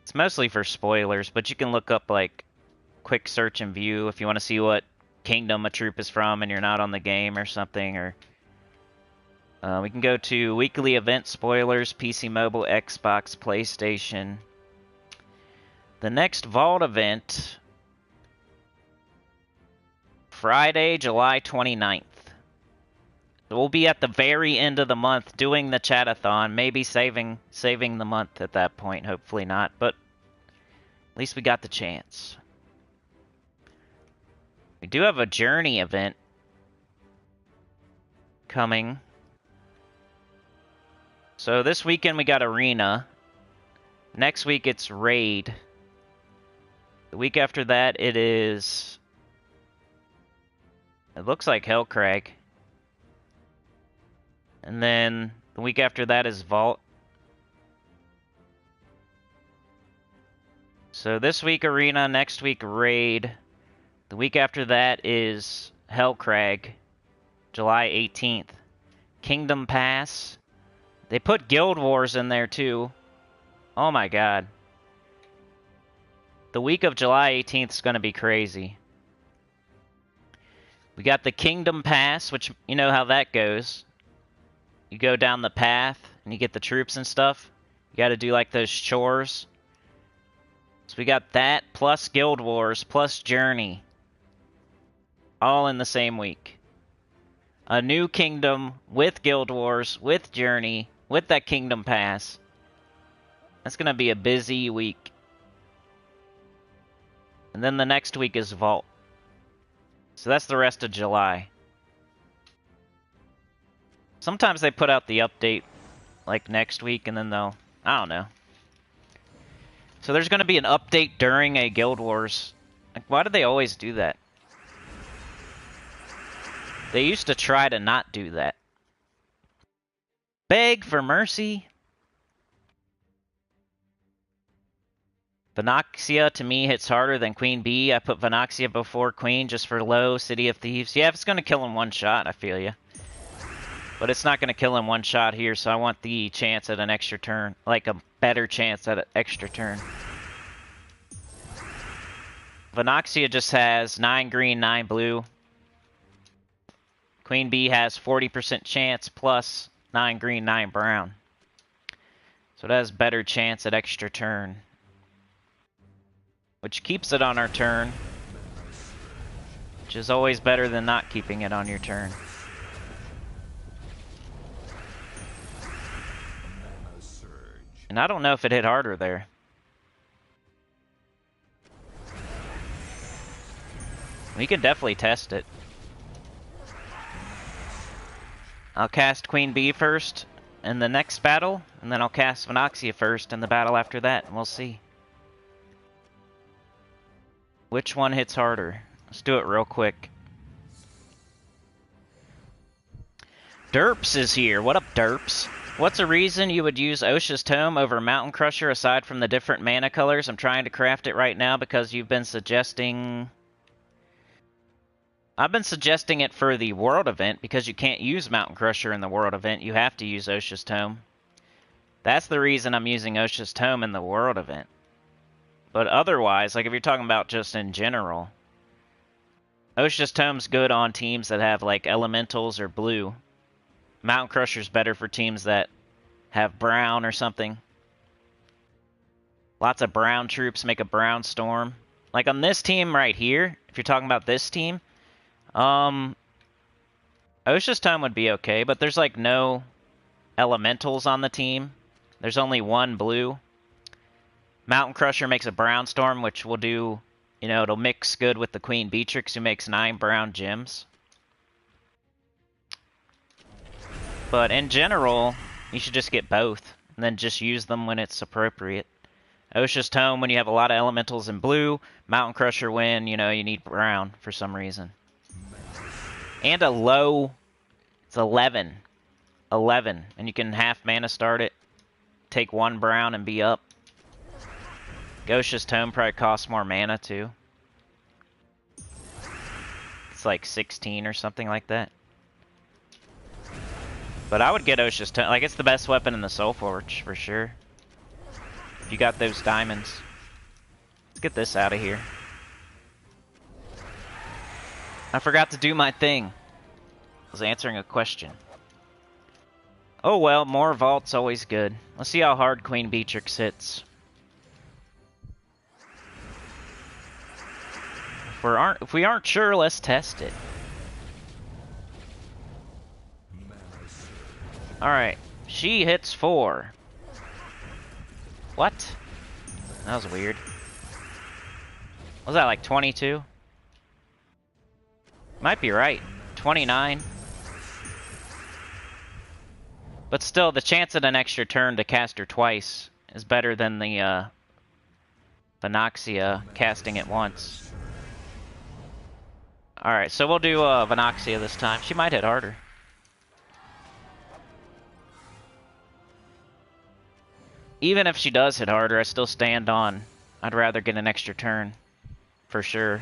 It's mostly for spoilers, but you can look up like quick search and view if you want to see what kingdom a troop is from and you're not on the game or something. Or we can go to weekly event spoilers, PC, mobile, Xbox, PlayStation. The next Vault event, Friday, July 29th. We'll be at the very end of the month doing the chatathon, maybe saving the month at that point, hopefully not, but at least we got the chance. We do have a Journey event coming. So this weekend we got Arena. Next week it's Raid. The week after that it looks like Hellcrag. And then the week after that is Vault. So this week Arena, next week Raid. The week after that is Hellcrag, July 18th. Kingdom Pass. They put Guild Wars in there too. Oh my god. The week of July 18th is going to be crazy. We got the Kingdom Pass, which you know how that goes. You go down the path and you get the troops and stuff. You got to do like those chores. So we got that plus Guild Wars plus Journey. All in the same week. A new kingdom with Guild Wars, with Journey, with that Kingdom Pass. That's going to be a busy week. And then the next week is Vault. So that's the rest of July. Sometimes they put out the update like next week and then they'll, I don't know. So there's going to be an update during a Guild Wars. Like, why do they always do that? They used to try to not do that. Beg for mercy. Venoxia to me hits harder than Queen Bee. I put Venoxia before Queen just for low. City of Thieves. Yeah, if it's going to kill in one shot, I feel you. But it's not going to kill in one shot here, so I want the chance at an extra turn. Like a better chance at an extra turn. Venoxia just has 9 green, 9 blue. Queen Bee has 40% chance plus 9 green, 9 brown. So it has better chance at extra turn. Which keeps it on our turn. Which is always better than not keeping it on your turn. And I don't know if it hit harder there. We can definitely test it. I'll cast Queen Bee first in the next battle, and then I'll cast Venoxia first in the battle after that, and we'll see. Which one hits harder? Let's do it real quick. Derps is here. What up, Derps? What's a reason you would use Osha's Tome over Mountain Crusher aside from the different mana colors? I'm trying to craft it right now because you've been suggesting... I've been suggesting it for the World event because you can't use Mountain Crusher in the World event. You have to use Osha's Tome. That's the reason I'm using Osha's Tome in the World event. But otherwise, like if you're talking about just in general, Osha's Tome's good on teams that have like elementals or blue. Mountain Crusher's better for teams that have brown or something. Lots of brown troops make a brown storm. Like on this team right here, if you're talking about this team, Osha's Tome would be okay, but there's like no elementals on the team. There's only one blue. Mountain Crusher makes a brown storm, which will do, you know, it'll mix good with the Queen Beatrix, who makes 9 brown gems. But in general, you should just get both, and then just use them when it's appropriate. Osha's Tome when you have a lot of elementals in blue. Mountain Crusher when, you know, you need brown for some reason. And a low, it's 11. 11. And you can half mana start it. Take 1 brown and be up. Osha's Tome probably costs more mana too. It's like 16 or something like that. But I would get Osha's Tome. Like, it's the best weapon in the Soul Forge for sure. If you got those diamonds. Let's get this out of here. I forgot to do my thing. I was answering a question. Oh well, more vault's always good. Let's see how hard Queen Beatrix hits. If we aren't sure, let's test it. Alright, she hits 4. What? That was weird. Was that like 22? Might be right. 29. But still, the chance at an extra turn to cast her twice is better than the Vinoxia casting it once. Alright, so we'll do Vinoxia this time. She might hit harder. Even if she does hit harder, I still stand on. I'd rather get an extra turn. For sure.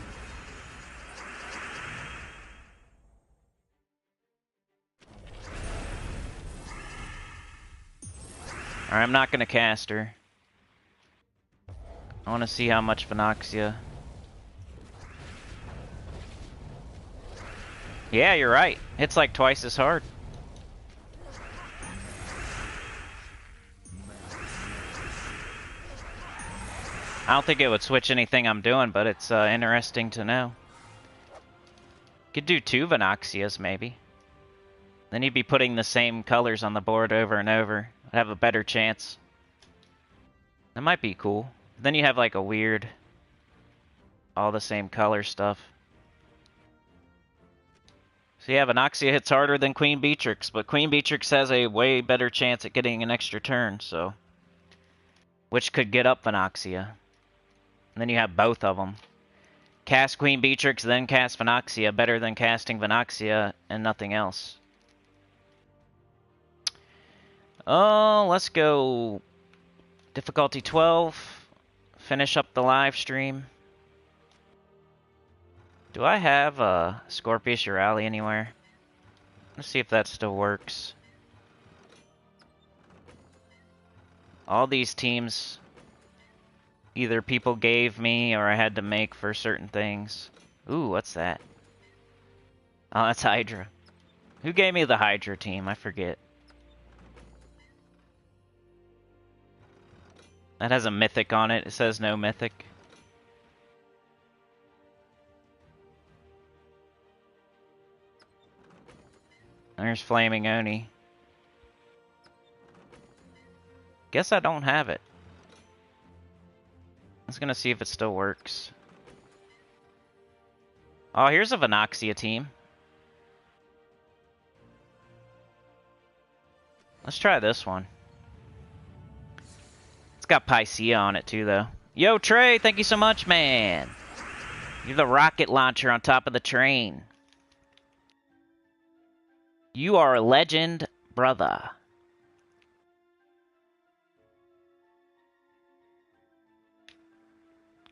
Alright, I'm not gonna cast her. I wanna see how much Vinoxia. Yeah, you're right. It's like twice as hard. I don't think it would switch anything I'm doing, but it's interesting to know. Could do 2 Vinoxias, maybe. Then you'd be putting the same colors on the board over and over. I'd have a better chance. That might be cool. Then you have like a weird, all the same color stuff. So yeah, Vinoxia hits harder than Queen Beatrix, but Queen Beatrix has a way better chance at getting an extra turn, so. Which could get up Vinoxia. And then you have both of them. Cast Queen Beatrix, then cast Vinoxia, better than casting Vinoxia and nothing else. Oh, let's go difficulty 12. Finish up the live stream. Do I have a Scorpius Urali anywhere? Let's see if that still works. All these teams, either people gave me or I had to make for certain things. Ooh, what's that? Oh, that's Hydra. Who gave me the Hydra team? I forget. That has a mythic on it. It says no mythic. There's Flaming Oni. Guess I don't have it. I was gonna see if it still works. Oh, here's a Vinoxia team. Let's try this one. It's got Pycea on it too, though. Yo, Trey, thank you so much, man. You're the rocket launcher on top of the train. You are a legend, brother.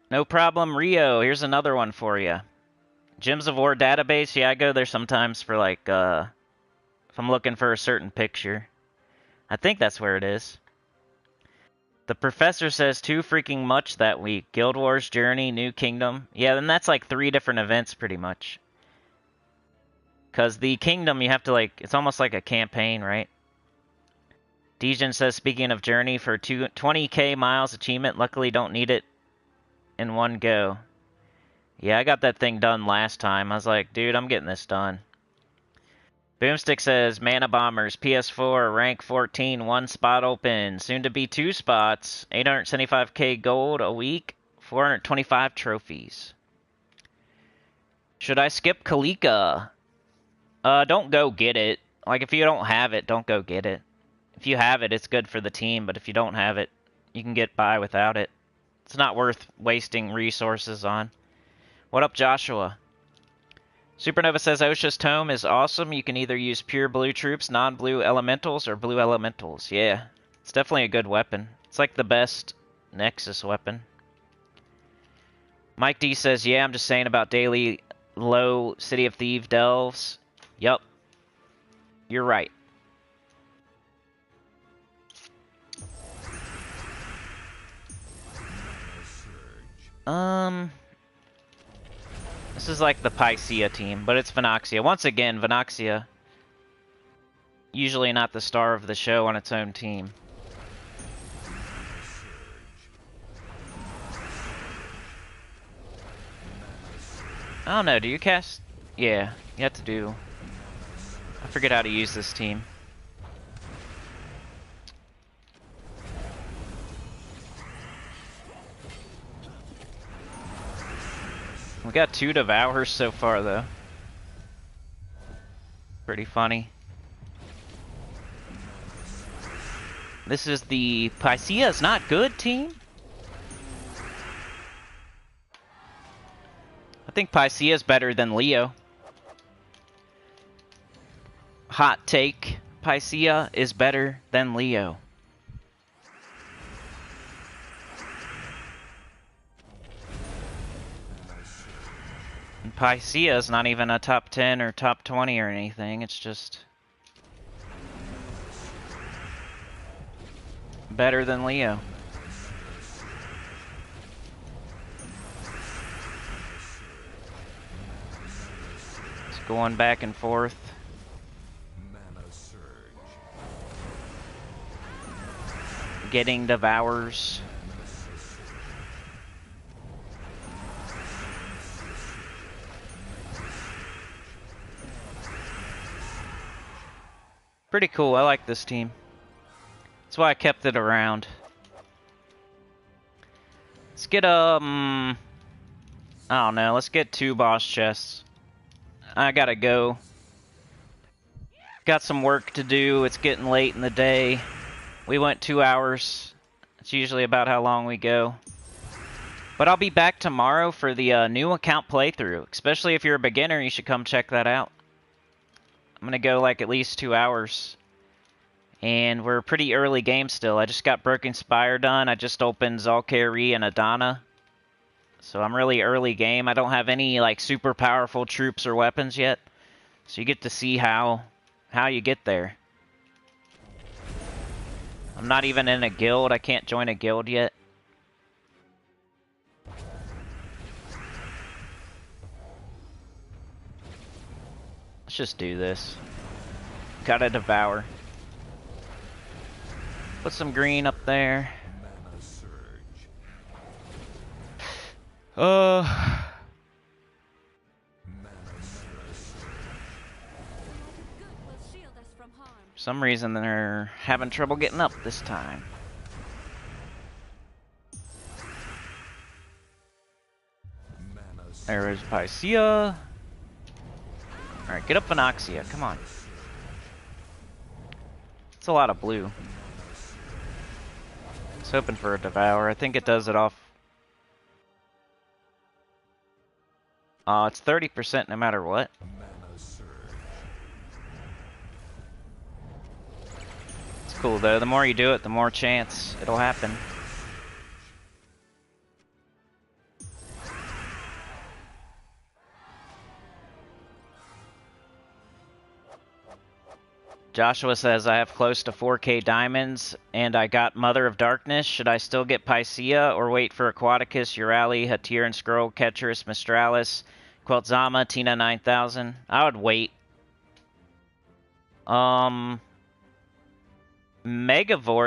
No problem, Rio. Here's another one for you. Gems of War database. Yeah, I go there sometimes for like, if I'm looking for a certain picture. I think that's where it is. The professor says too freaking much that week. Guild Wars, Journey, New Kingdom. Yeah, then that's like 3 different events pretty much. Because the Kingdom, you have to like, it's almost like a campaign, right? Dejan says, speaking of Journey, for 20k miles achievement, luckily don't need it in one go. Yeah, I got that thing done last time. I was like, dude, I'm getting this done. Boomstick says, Mana Bombers, PS4, rank 14, 1 spot open. Soon to be 2 spots. 875k gold a week, 425 trophies. Should I skip Kalika? Don't go get it. Like, if you don't have it, don't go get it. If you have it, it's good for the team, but if you don't have it, you can get by without it. It's not worth wasting resources on. What up, Joshua? Supernova says OSHA's tome is awesome. You can either use pure blue troops, non-blue elementals, or blue elementals. Yeah, it's definitely a good weapon. It's like the best Nexus weapon. Mike D says, yeah, I'm just saying about daily low City of Thieves delves. Yup. You're right. This is like the Pycea team, but it's Venoxia. Once again, Venoxia, usually not the star of the show on its own team. I don't know, do you cast? Yeah, you have to do... I forget how to use this team. We got 2 Devourers so far, though. Pretty funny. This is the Pycea's not good team. I think Pycea's better than Leo. Hot take, Pycea is better than Leo. And Pycea is not even a top 10 or top 20 or anything, it's just better than Leo. It's going back and forth. Getting Devours. Pretty cool, I like this team. That's why I kept it around. Let's get I don't know, let's get 2 boss chests. I gotta go. Got some work to do, it's getting late in the day. We went 2 hours. It's usually about how long we go. But I'll be back tomorrow for the new account playthrough. Especially if you're a beginner, you should come check that out. I'm gonna go like at least 2 hours. And we're pretty early game still. I just got Broken Spire done. I just opened Zalkari and Adana. So I'm really early game. I don't have any like super powerful troops or weapons yet. So you get to see how you get there. I'm not even in a guild. I can't join a guild yet. Let's just do this. Gotta devour. Put some green up there. For some reason they're having trouble getting up this time. There is Pycea. Alright, get up Venoxia, come on. It's a lot of blue. I was hoping for a Devour. I think it does it off. It's 30% no matter what. It's cool though. The more you do it, the more chance it'll happen. Joshua says, I have close to 4K diamonds, and I got Mother of Darkness. Should I still get Pycea, or wait for Aquaticus, Urali, Hatir and Scroll, Ketcherus, Mistralis, Queltzama, Tina 9000? I would wait. Megavore,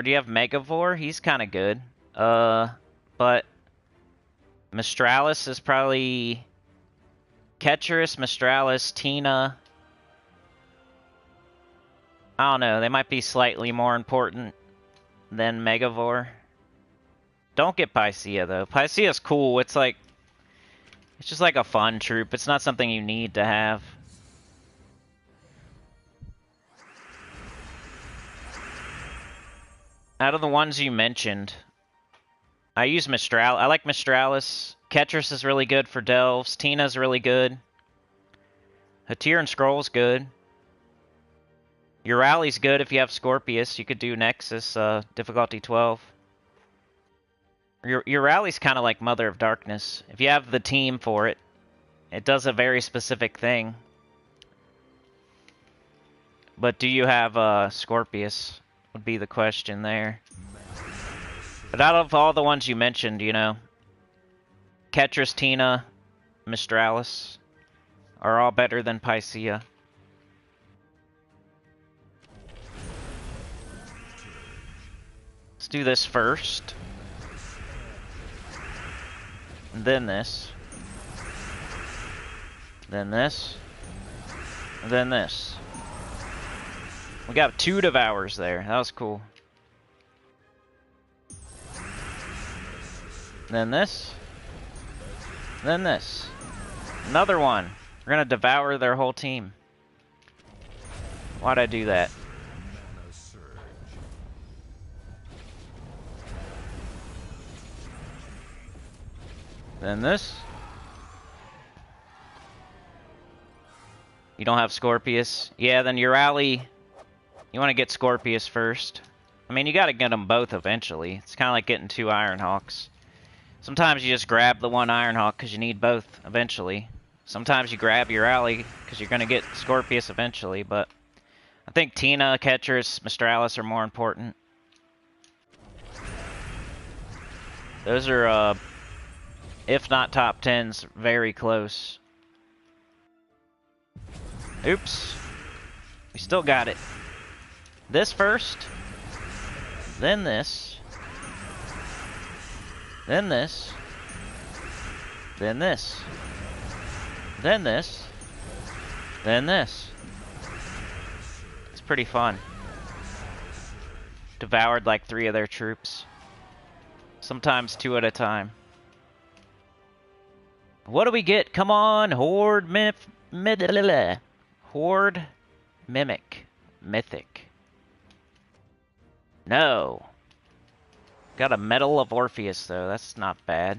do you have Megavore? He's kind of good. But Mistralis is probably Ketcherus, Mistralis, Tina. I don't know, they might be slightly more important than Megavore. Don't get Pycea though. Pycea's cool, it's just like a fun troop. It's not something you need to have. Out of the ones you mentioned, I use Mistral. I like Mistralis. Ketris is really good for delves. Tina's really good. Hatir and Scroll's good. Your rally's good if you have Scorpius. You could do Nexus, difficulty 12. Your rally's kind of like Mother of Darkness. If you have the team for it, it does a very specific thing. But do you have Scorpius? Would be the question there. But out of all the ones you mentioned, you know, Ketris, Tina, Mistralis are all better than Pycea. Let's do this first. And then this. Then this. And then this. We got 2 Devours there. That was cool. Then this. Then this. Another one. We're gonna devour their whole team. Why'd I do that? Then this. You don't have Scorpius? Yeah, then your rally, you want to get Scorpius first. I mean, you got to get them both eventually. It's kind of like getting 2 Ironhawks. Sometimes you just grab the one Ironhawk because you need both eventually. Sometimes you grab your rally because you're going to get Scorpius eventually, but I think Tina, Ketris, Mistralis are more important. Those are, if not top 10s, very close. Oops. We still got it. This first. Then this. Then this. Then this. Then this. Then this. It's pretty fun. Devoured like 3 of their troops. Sometimes 2 at a time. What do we get? Come on, Horde Horde Mimic. Mythic. No. Got a Medal of Orpheus, though. That's not bad.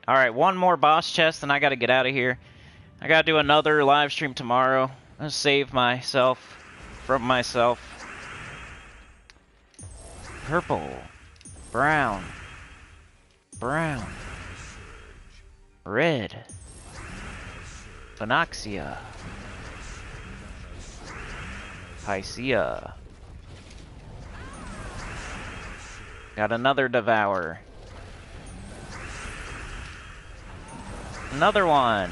Alright, 1 more boss chest, and I gotta get out of here. I gotta do another live stream tomorrow. I'm gonna save myself from myself. Purple. Brown. Brown. Red. Phonoxia. Pycea. Got another Devour. Another one.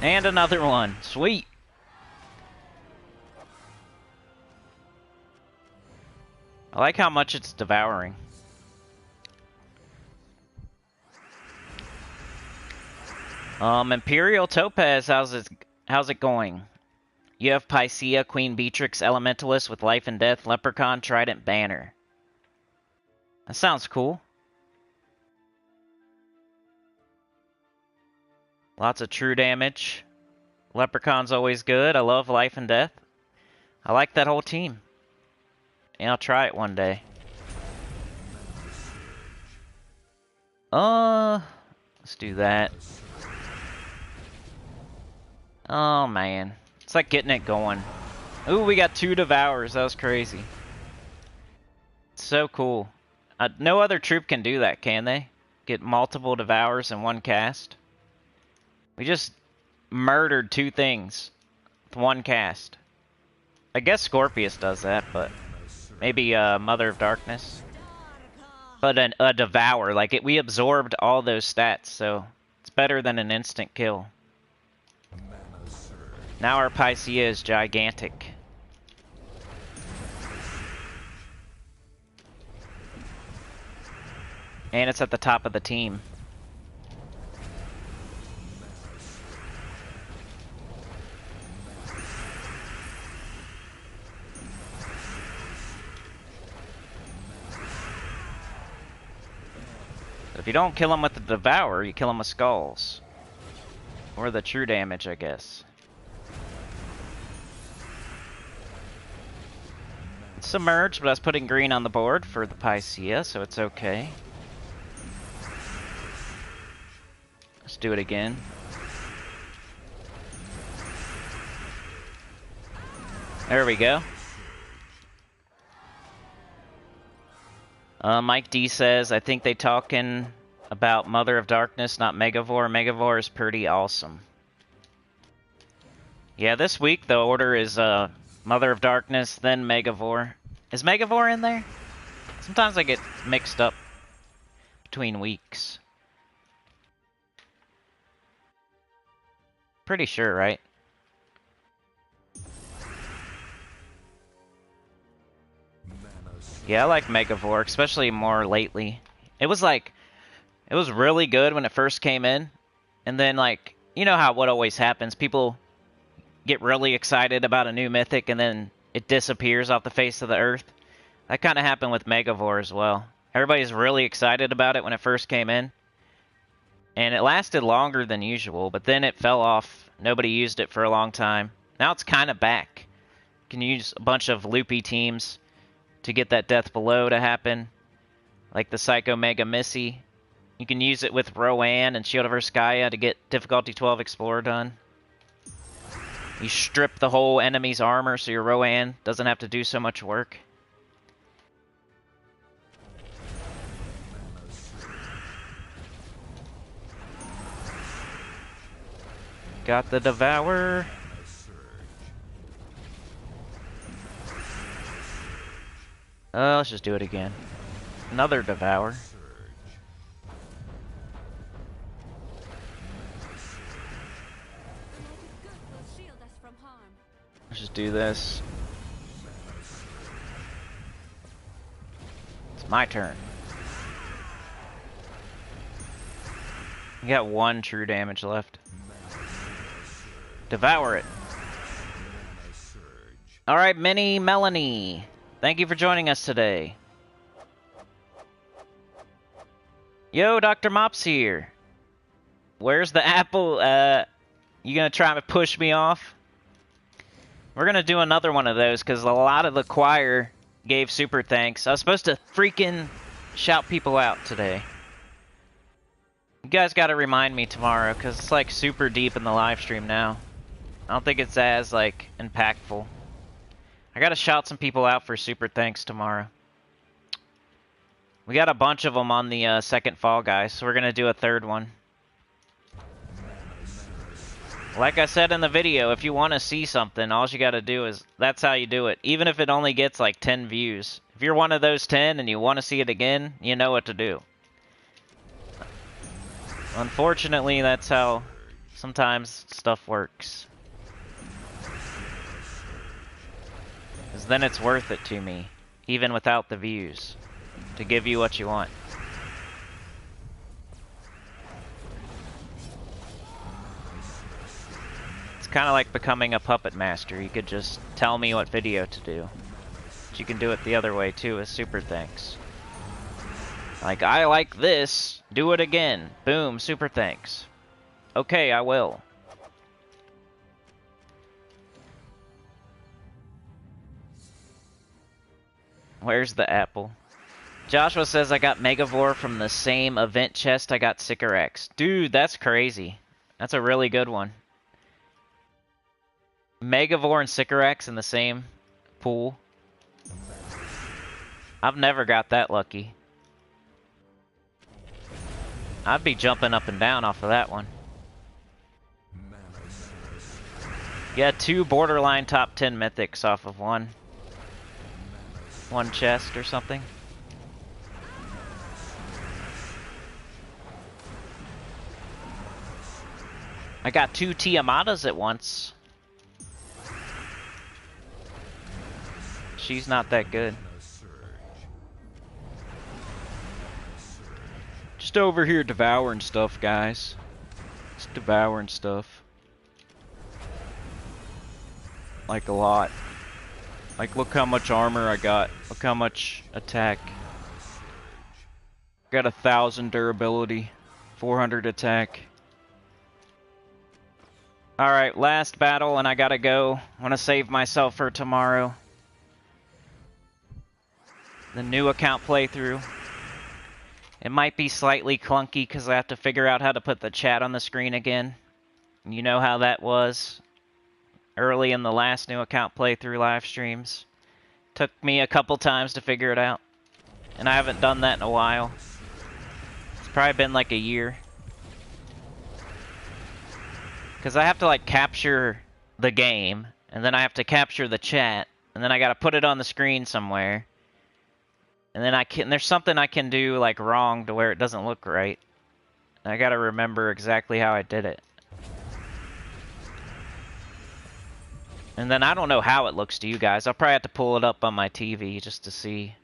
And another one. Sweet. I like how much it's devouring. Imperial Topaz, how's it going? You have Pycea, Queen Beatrix, Elementalist with Life and Death, Leprechaun, Trident, Banner. That sounds cool. Lots of true damage. Leprechaun's always good. I love Life and Death. I like that whole team. Yeah, I'll try it one day. Let's do that. Oh, man. It's like getting it going. Ooh, we got 2 Devours. That was crazy. It's so cool. No other troop can do that, can they? Get multiple Devours in one cast? We just murdered 2 things with 1 cast. I guess Scorpius does that, but maybe Mother of Darkness. But a Devour, like we absorbed all those stats, so it's better than an instant kill. Now our Pycea is gigantic. And it's at the top of the team. If you don't kill him with the Devour, you kill him with Skulls. Or the true damage, I guess. submerged, but I was putting green on the board for the Pycea, so it's okay. Let's do it again. There we go. Mike D says, I think they talking about Mother of Darkness, not Megavore. Megavore is pretty awesome. Yeah, this week the order is Mother of Darkness, then Megavore. Is Megavore in there? Sometimes I get mixed up between weeks. Pretty sure, right? Yeah, I like Megavore, especially more lately. It was really good when it first came in. And then, like, you know how what always happens. People get really excited about a new mythic and then it disappears off the face of the earth. That kind of happened with Megavore as well. Everybody's really excited about it when it first came in. And it lasted longer than usual, but then it fell off. Nobody used it for a long time. Now it's kind of back. You can use a bunch of loopy teams to get that Death Below to happen. Like the Psycho Mega Missy. You can use it with Rowan and Shield of Urskaya to get difficulty 12 Explorer done. You strip the whole enemy's armor so your Rowan doesn't have to do so much work. Got the Devour. Let's just do it again. Another Devour. Let's just do this. It's my turn. You got one true damage left. Devour it. Alright, Mini Melanie. Thank you for joining us today. Yo, Dr. Mops here. Where's the apple? You gonna try to push me off? We're gonna do another one of those because a lot of the choir gave super thanks. I was supposed to freaking shout people out today. You guys gotta remind me tomorrow because it's like super deep in the live stream now. I don't think it's as like impactful. I gotta shout some people out for super thanks tomorrow. We got a bunch of them on the second Fall Guys, so we're gonna do a third one. Like I said in the video, if you want to see something, all you gotta do is, that's how you do it. Even if it only gets like 10 views. If you're one of those 10 and you want to see it again, you know what to do. Unfortunately, that's how sometimes stuff works. Because then it's worth it to me, even without the views, to give you what you want. It's kind of like becoming a puppet master. You could just tell me what video to do. But you can do it the other way too with super thanks. Like, I like this, do it again. Boom, super thanks. Okay, I will. Where's the apple? Joshua says I got Megavore from the same event chest I got Sycorax. Dude, that's crazy. That's a really good one. Megavore and Sycorax in the same pool. I've never got that lucky. I'd be jumping up and down off of that one. Yeah, 2 borderline top 10 mythics off of one chest or something. I got 2 Tiamatas at once. She's not that good. Just over here devouring stuff, guys. Just devouring stuff. Like a lot. Like, look how much armor I got. Look how much attack. Got 1,000 durability. 400 attack. Alright, last battle and I gotta go. I wanna save myself for tomorrow. the new account playthrough. It might be slightly clunky because I have to figure out how to put the chat on the screen again. You know how that was early in the last new account playthrough live streams. Took me a couple times to figure it out. And I haven't done that in a while. It's probably been like a year. Because I have to like capture the game, and then I have to capture the chat, and then I gotta put it on the screen somewhere. And then there's something I can do like wrong to where it doesn't look right. And I gotta remember exactly how I did it. And then I don't know how it looks to you guys. I'll probably have to pull it up on my TV just to see.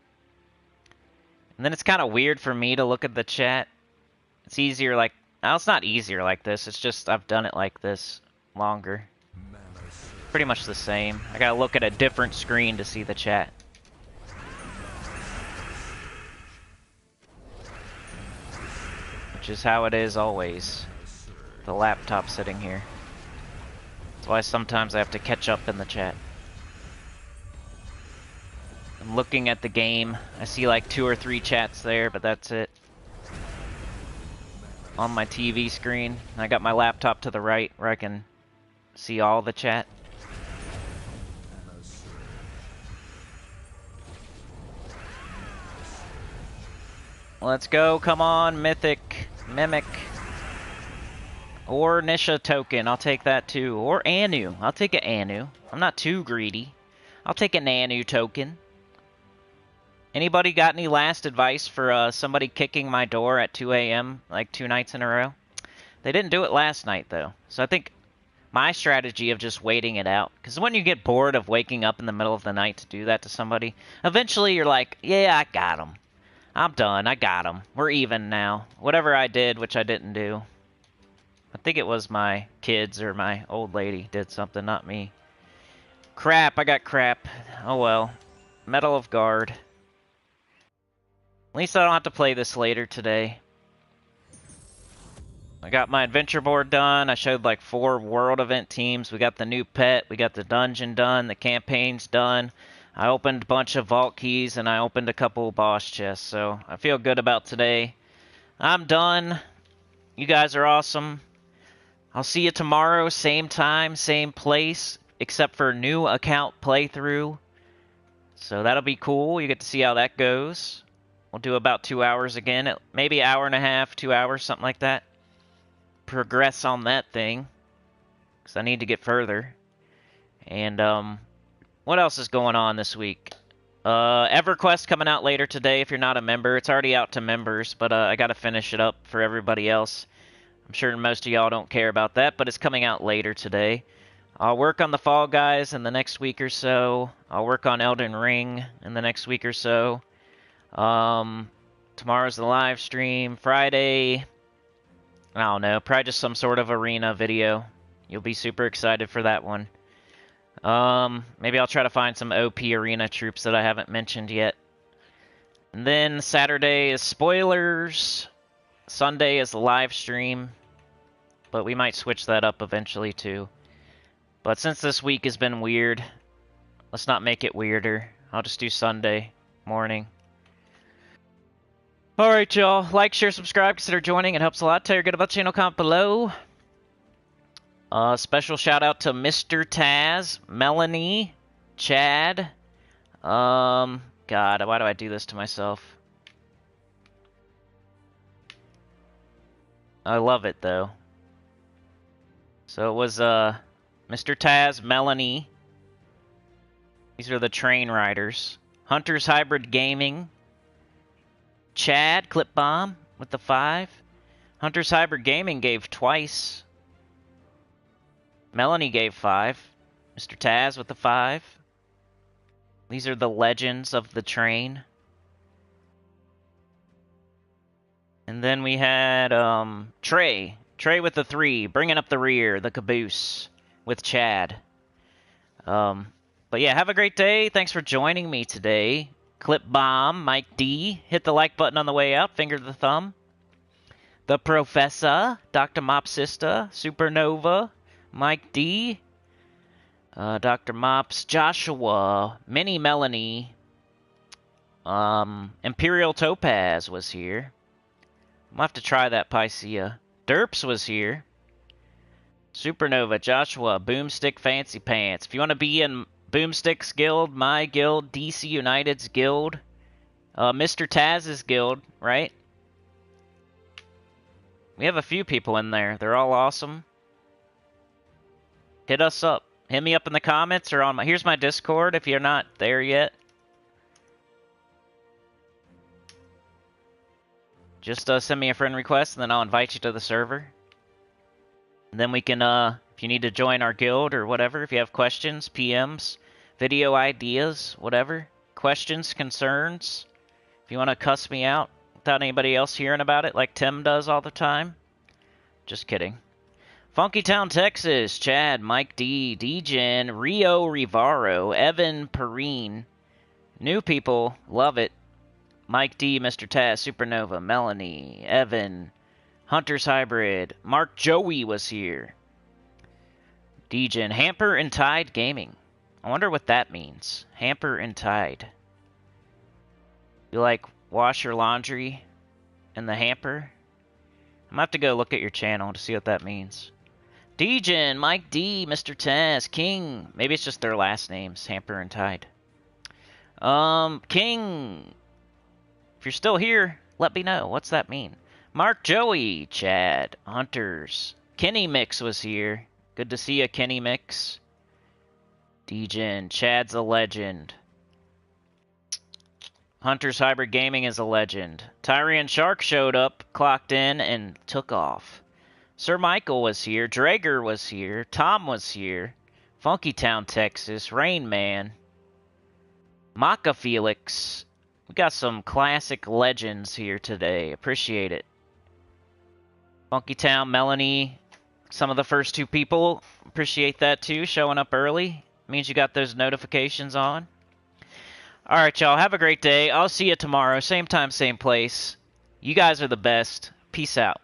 And then it's kind of weird for me to look at the chat. It's easier like... Well, it's not easier like this. It's just I've done it like this longer. Pretty much the same. I gotta look at a different screen to see the chat. Which is how it is always. The laptop sitting here. That's why sometimes I have to catch up in the chat. I'm looking at the game. I see like 2 or 3 chats there, but that's it. On my TV screen. I got my laptop to the right where I can see all the chat. Let's go, come on, Mythic, Mimic. Or Nisha token, I'll take that too. Or Anu, I'll take an Anu. I'm not too greedy. I'll take an Anu token. Anybody got any last advice for somebody kicking my door at 2 a.m. like 2 nights in a row? They didn't do it last night though. So I think my strategy of just waiting it out. Because when you get bored of waking up in the middle of the night to do that to somebody, eventually you're like, yeah, I got him. I'm done, I got him. We're even now. Whatever I did, which I didn't do. I think it was my kids or my old lady did something, not me. Crap, I got crap. Oh well. Medal of Guard. At least I don't have to play this later today. I got my adventure board done. I showed like 4 world event teams. We got the new pet. We got the dungeon done. The campaign's done. I opened a bunch of vault keys and I opened a couple boss chests. So I feel good about today. I'm done. You guys are awesome. I'll see you tomorrow. Same time, same place. Except for new account playthrough. So that'll be cool. You get to see how that goes. We'll do about 2 hours again. Maybe an hour and a half, 2 hours, something like that. Progress on that thing. Because I need to get further. And, what else is going on this week? Everquest coming out later today if you're not a member. It's already out to members, but I gotta finish it up for everybody else. I'm sure most of y'all don't care about that, but it's coming out later today. I'll work on the Fall Guys in the next week or so. I'll work on Elden Ring in the next week or so. Tomorrow's the live stream. Friday, I don't know, probably just some sort of arena video. You'll be super excited for that one. Maybe I'll try to find some OP arena troops that I haven't mentioned yet. And then Saturday is spoilers. Sunday is the live stream. But we might switch that up eventually too. But since this week has been weird, let's not make it weirder. I'll just do Sunday morning. Alright, y'all. Like, share, subscribe, consider joining. It helps a lot. Tell your good about the channel, comment below. Special shout out to Mr. Taz, Melanie, Chad. God, why do I do this to myself? I love it, though. So it was, Mr. Taz, Melanie. These are the train riders. Hunter's Hybrid Gaming. Chad, Clip Bomb with the 5. Hunter's Hybrid Gaming gave twice. Melanie gave 5. Mr. Taz with the 5. These are the legends of the train. And then we had Trey. Trey with the 3, bringing up the rear, the caboose with Chad. But yeah, have a great day. Thanks for joining me today. Clip Bomb, Mike D. Hit the like button on the way out. Finger the thumb. The Professor, Dr. Mopsista, Supernova, Mike D. Dr. Mops, Joshua, Mini Melanie, Imperial Topaz was here. I'm gonna have to try that Picea. Derps was here. Supernova, Joshua, Boomstick Fancy Pants. If you want to be in Boomstick's guild, my guild, DC United's guild, Mr. Taz's guild, right? We have a few people in there. They're all awesome. Hit us up. Hit me up in the comments or on my... Here's my Discord if you're not there yet. Just send me a friend request and then I'll invite you to the server. And then we can, if you need to join our guild or whatever, if you have questions, PMs, video ideas, whatever, questions, concerns, if you want to cuss me out without anybody else hearing about it like Tim does all the time. Just kidding. Funkytown, Texas, Chad, Mike D, D-Gen, Rio Rivaro, Evan Perrine. New people, love it. Mike D, Mr. Taz, Supernova, Melanie, Evan, Hunter's Hybrid, Mark Joey was here. D-Gen, Hamper and Tide Gaming. I wonder what that means. Hamper and Tide. You like wash your laundry in the hamper? I'm gonna have to go look at your channel to see what that means. D-Gen, Mike D, Mr. Taz, King. Maybe it's just their last names, Hamper and Tide. King. If you're still here, let me know. What's that mean? Mark Joey, Chad, Hunters. Kenny Mix was here. Good to see you, Kenny Mix. D-Gen, Chad's a legend. Hunter's Hybrid Gaming is a legend. Tyrian Shark showed up, clocked in, and took off. Sir Michael was here. Drager was here. Tom was here. Funkytown, Texas. Rain Man. Maka Felix. We got some classic legends here today. Appreciate it. Funkytown, Melanie, some of the first two people. Appreciate that too, showing up early. Means you got those notifications on. Alright, y'all. Have a great day. I'll see you tomorrow. Same time, same place. You guys are the best. Peace out.